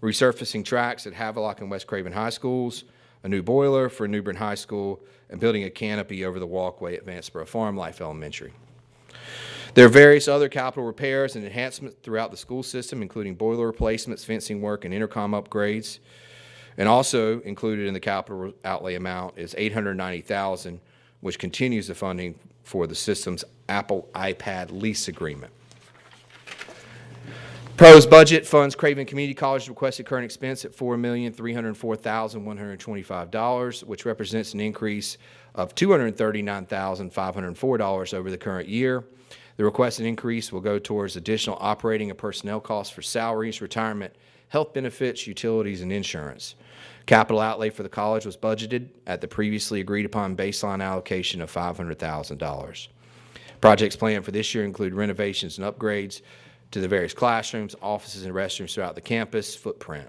resurfacing tracks at Havelock and West Craven High Schools, a new boiler for New Bern High School, and building a canopy over the walkway at Vanceboro Farm Life Elementary. There are various other capital repairs and enhancements throughout the school system, including boiler replacements, fencing work, and intercom upgrades. And also included in the capital outlay amount is $890,000, which continues the funding for the system's Apple iPad lease agreement. Proposed budget funds Craven Community College requested current expense at $4,304,125, which represents an increase of $239,504 over the current year. The requested increase will go towards additional operating and personnel costs for salaries, retirement, health benefits, utilities, and insurance. Capital outlay for the college was budgeted at the previously agreed upon baseline allocation of $500,000. Projects planned for this year include renovations and upgrades to the various classrooms, offices, and restrooms throughout the campus footprint,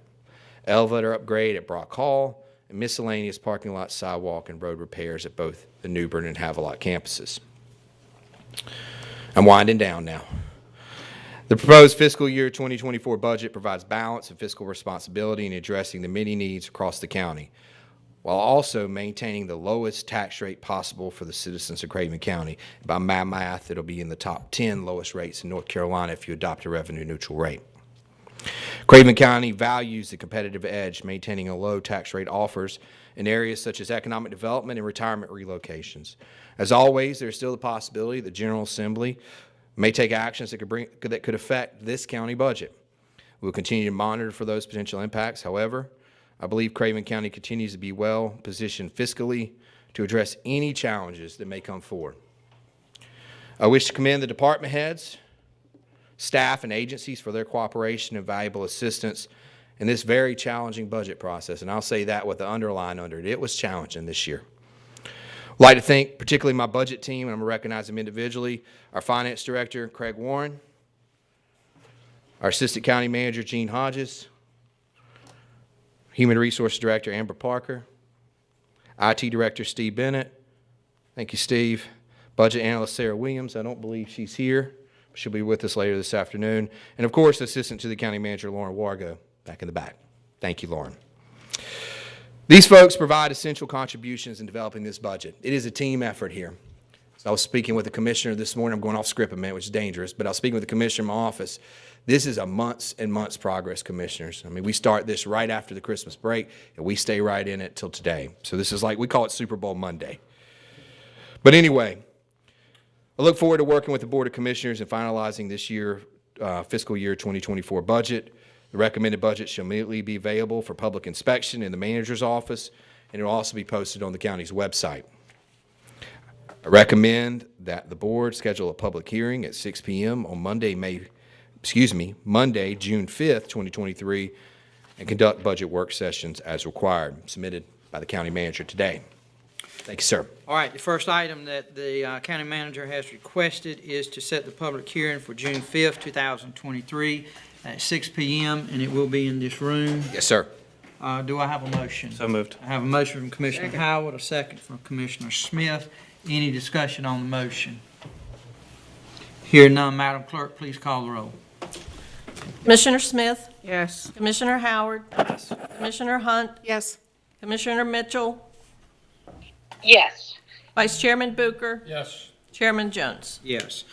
elevator upgrade at Brock Hall, and miscellaneous parking lot, sidewalk, and road repairs at both the New Bern and Havelock campuses. I'm winding down now. The proposed fiscal year 2024 budget provides balance and fiscal responsibility in addressing the many needs across the county, while also maintaining the lowest tax rate possible for the citizens of Craven County. By my math, it'll be in the top 10 lowest rates in North Carolina if you adopt a revenue-neutral rate. Craven County values the competitive edge maintaining a low tax rate offers in areas such as economic development and retirement relocations. As always, there's still the possibility the General Assembly may take actions that could affect this county budget. We will continue to monitor for those potential impacts. However, I believe Craven County continues to be well positioned fiscally to address any challenges that may come forward. I wish to commend the department heads, staff, and agencies for their cooperation and valuable assistance in this very challenging budget process. And I'll say that with the underline under it. It was challenging this year. I'd like to thank particularly my budget team, and I'm going to recognize them individually, our finance director, Craig Warren, our assistant county manager, Gene Hodges, human resource director, Amber Parker, IT director, Steve Bennett. Thank you, Steve. Budget analyst, Sarah Williams. I don't believe she's here. She'll be with us later this afternoon. And of course, assistant to the county manager, Lauren Wargo, back in the back. Thank you, Lauren. These folks provide essential contributions in developing this budget. It is a team effort here. So I was speaking with the commissioner this morning. I'm going off script a minute, which is dangerous, but I was speaking with the commissioner in my office. This is a months and months progress, commissioners. I mean, we start this right after the Christmas break, and we stay right in it till today. So this is like, we call it Super Bowl Monday. But anyway, I look forward to working with the Board of Commissioners and finalizing this year, fiscal year 2024 budget. The recommended budget shall immediately be available for public inspection in the manager's office, and it will also be posted on the county's website. I recommend that the board schedule a public hearing at 6 p.m. on Monday, June 5th, 2023, and conduct budget work sessions as required, submitted by the county manager today. Thank you, sir. All right, the first item that the county manager has requested is to set the public hearing for June 5th, 2023 at 6 p.m., and it will be in this room. Yes, sir. Do I have a motion? So moved. I have a motion from Commissioner Howard, a second from Commissioner Smith. Any discussion on the motion? Hearing none, Madam Clerk, please call the roll. Commissioner Smith? Yes. Commissioner Howard? Yes. Commissioner Hunt? Yes. Commissioner Mitchell? Yes. Vice Chairman Booker? Yes. Chairman Jones? Yes.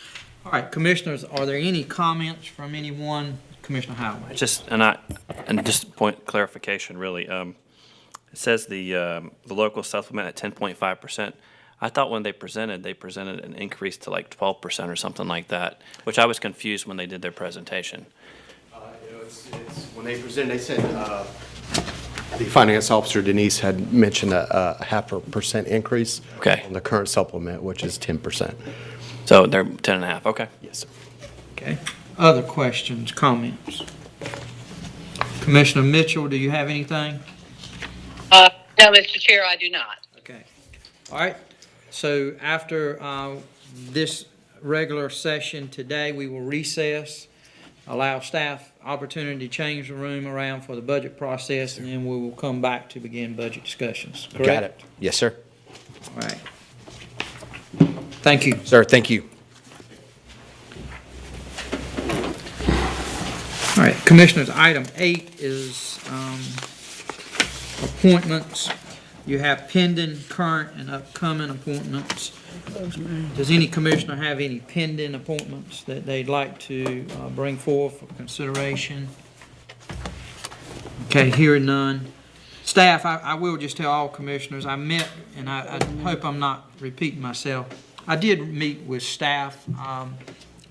All right, Commissioners, are there any comments from anyone? Commissioner Howard. Just point clarification, really. It says the local supplement at 10.5%. I thought when they presented an increase to like 12% or something like that, which I was confused when they did their presentation. When they presented, they said the finance officer, Denise, had mentioned a 0.5% increase on the current supplement, which is 10%. So they're 10.5%, okay. Yes, sir. Okay. Other questions, comments? Commissioner Mitchell, do you have anything? No, Mr. Chair, I do not. Okay. All right. So after this regular session today, we will recess, allow staff opportunity to change the room around for the budget process, and then we will come back to begin budget discussions. Correct? Got it. Yes, sir. All right. Thank you. Sir, thank you. All right, Commissioners, item 8 is appointments. You have pending, current, and upcoming appointments. Does any commissioner have any pending appointments that they'd like to bring forth for consideration? Okay, hearing none. Staff, I will just tell all commissioners, I met, and I hope I'm not repeating myself, I did meet with staff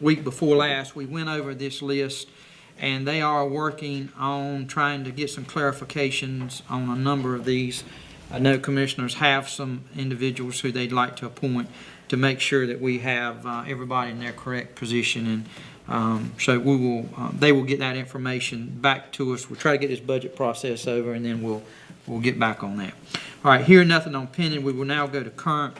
week before last. We went over this list, and they are working on trying to get some clarifications on a number of these. I know commissioners have some individuals who they'd like to appoint to make sure that we have everybody in their correct position, and so we will. They will get that information back to us. We'll try to get this budget process over, and then we'll get back on that. All right. Hearing nothing on pending, we will now go to current.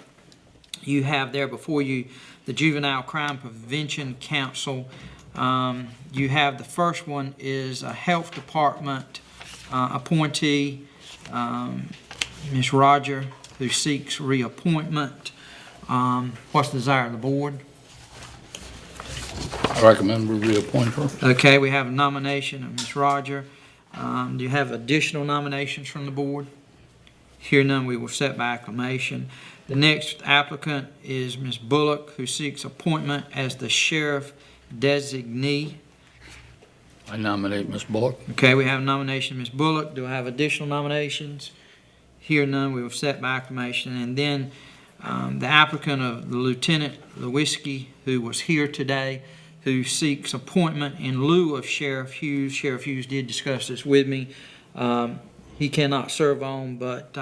You have there before you the Juvenile Crime Prevention Council. You have the first one is a Health Department appointee, Ms. Roger, who seeks reappointment. What's the desire of the board? I recommend we reappoint her. Okay, we have a nomination of Ms. Roger. Do you have additional nominations from the board? Hear none, we will set by acclamation. The next applicant is Ms. Bullock, who seeks appointment as the sheriff designee. I nominate Ms. Bullock. Okay, we have a nomination, Ms. Bullock. Do I have additional nominations? Hear none, we will set by acclamation. And then the applicant of the Lieutenant Lewinsky, who was here today, who seeks appointment in lieu of Sheriff Hughes. Sheriff Hughes did discuss this with me. He cannot serve on but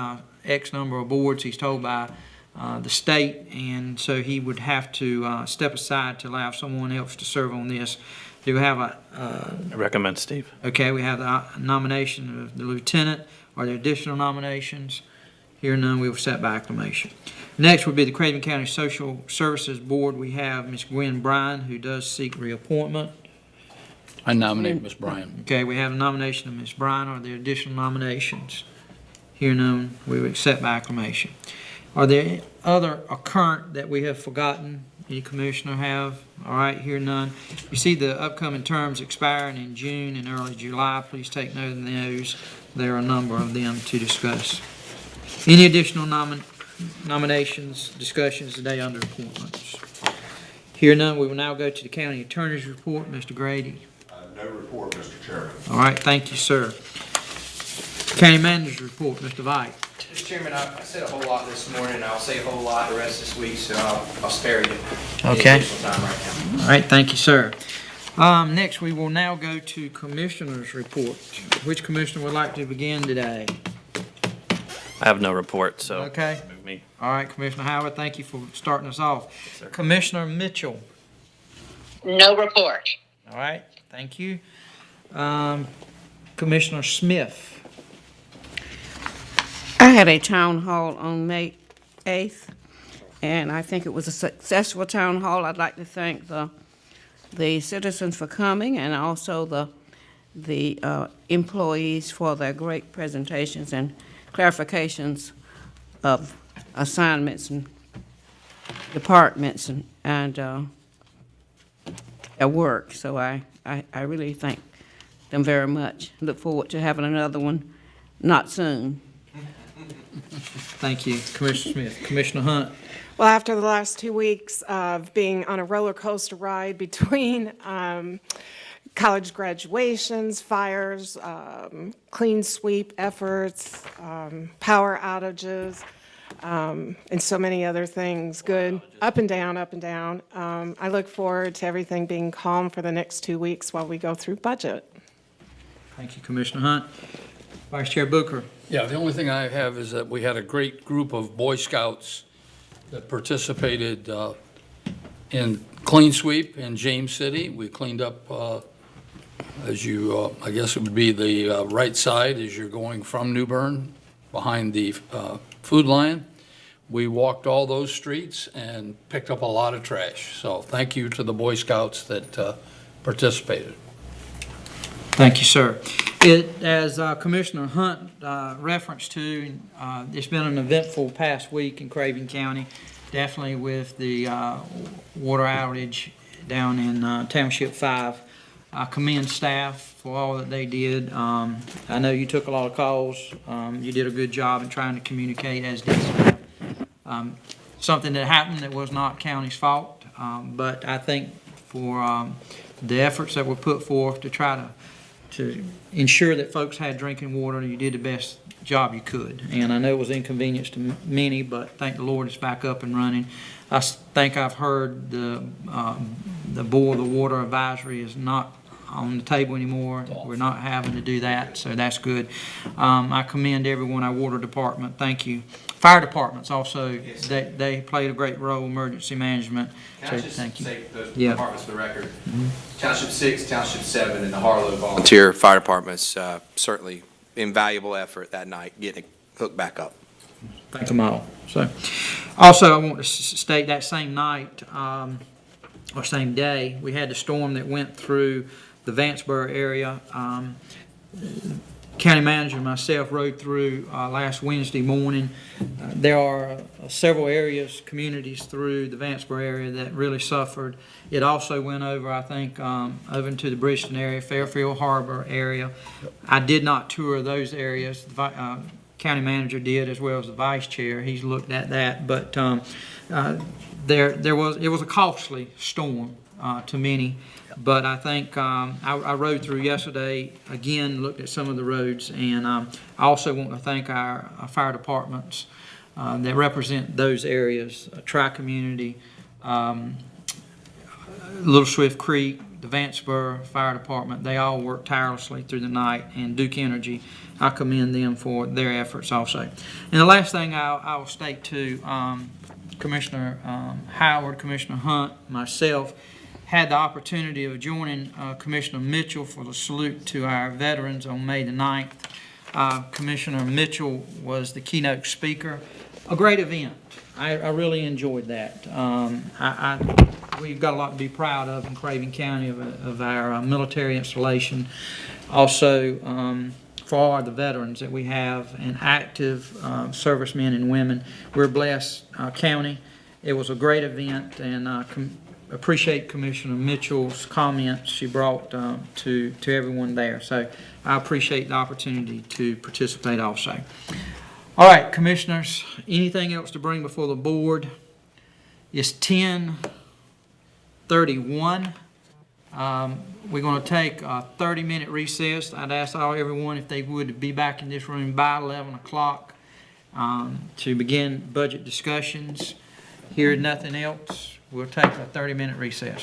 X number of boards, he's told by the state, and so he would have to step aside to allow someone else to serve on this. Do we have I recommend Steve. okay, we have the nomination of the lieutenant. Are there additional nominations? Here none, we will set by acclamation. Next would be the Craven County Social Services Board. We have Ms. Gwen Bryan, who does seek reappointment. I nominate Ms. Bryan. Okay, we have a nomination of Ms. Bryan. Are there additional nominations? Here none, we will accept by acclamation. Are there other current that we have forgotten? Any commissioner have? All right, here none. You see the upcoming terms expiring in June and early July. Please take note of those. There are a number of them to discuss. Any additional nominations, discussions today under appointments? Here none, we will now go to the county attorney's report. Mr. Grady. No report, Mr. Chairman. All right, thank you, sir. County manager's report, Mr. Vite. Mr. Chairman, I said a whole lot this morning. I'll say a whole lot the rest of this week, so I'll spare you any Okay. additional time right now. All right, thank you, sir. Next, we will now go to commissioners' report. Which commissioner would like to begin today? I have no report, so. Okay. Move me. All right, Commissioner Howard, thank you for starting us off. Commissioner Mitchell. No report. All right, thank you. Commissioner Smith. I had a town hall on May 8th, and I think it was a successful town hall. I'd like to thank the citizens for coming, and also the employees for their great presentations and clarifications of assignments and departments and their work. So I really thank them very much. Look forward to having another one not soon. Thank you, Commissioner Smith. Commissioner Hunt. Well, after the last 2 weeks of being on a roller coaster ride between college graduations, fires, clean sweep efforts, power outages, and so many other things, good, up and down, up and down. I look forward to everything being calm for the next 2 weeks while we go through budget. Thank you, Commissioner Hunt. Vice Chair Booker. Yeah, the only thing I have is that we had a great group of Boy Scouts that participated in Clean Sweep in James City. We cleaned up, as you, I guess it would be the right side as you're going from New Bern, behind the Food Lion. We walked all those streets and picked up a lot of trash. So thank you to the Boy Scouts that participated. Thank you, sir. As Commissioner Hunt referenced to, it's been an eventful past week in Craven County, definitely with the water outage down in Township 5. I commend staff for all that they did. I know you took a lot of calls. You did a good job in trying to communicate, as did staff. Something that happened that was not county's fault, but I think for the efforts that were put forth to try to ensure that folks had drinking water, you did the best job you could. And I know it was inconvenience to many, but thank the Lord it's back up and running. I think I've heard the boil the water advisory is not on the table anymore. We're not having to do that, so that's good. I commend everyone, our water department, thank you. Fire departments also, they played a great role, emergency management, Can so I just thank you. say those Yeah. departments for the record? Township 6, Township 7, and the Harlow Volunteer Fire Departments, certainly invaluable effort that night, getting it hooked back up. Thank them all. So, also, I want to state that same night, or same day, we had the storm that went through the Vanceburg area. County manager and myself rode through last Wednesday morning. There are several areas, communities through the Vanceburg area that really suffered. It also went over, I think, over into the Bridgeton area, Fairfield Harbor area. I did not tour those areas. The county manager did, as well as the vice chair. He's looked at that, but it was a costly storm to many. But I think I rode through yesterday, again, looked at some of the roads, and I also want to thank our fire departments that represent those areas, Tri-Community, Little Swift Creek, the Vanceburg Fire Department, they all work tirelessly through the night, and Duke Energy, I commend them for their efforts also. And the last thing I will state to Commissioner Howard, Commissioner Hunt, myself, had the opportunity of joining Commissioner Mitchell for the salute to our veterans on May the 9th. Commissioner Mitchell was the keynote speaker. A great event. I really enjoyed that. We've got a lot to be proud of in Craven County of our military installation. Also, for all of the veterans that we have and active servicemen and women. We're a blessed county. It was a great event, and appreciate Commissioner Mitchell's comments she brought to everyone there. So I appreciate the opportunity to participate also. All right, Commissioners, anything else to bring before the board? It's 10:31. We're going to take a 30-minute recess. I'd ask everyone if they would be back in this room by 11 o'clock to begin budget discussions. Hearing nothing else, we'll take a 30-minute recess.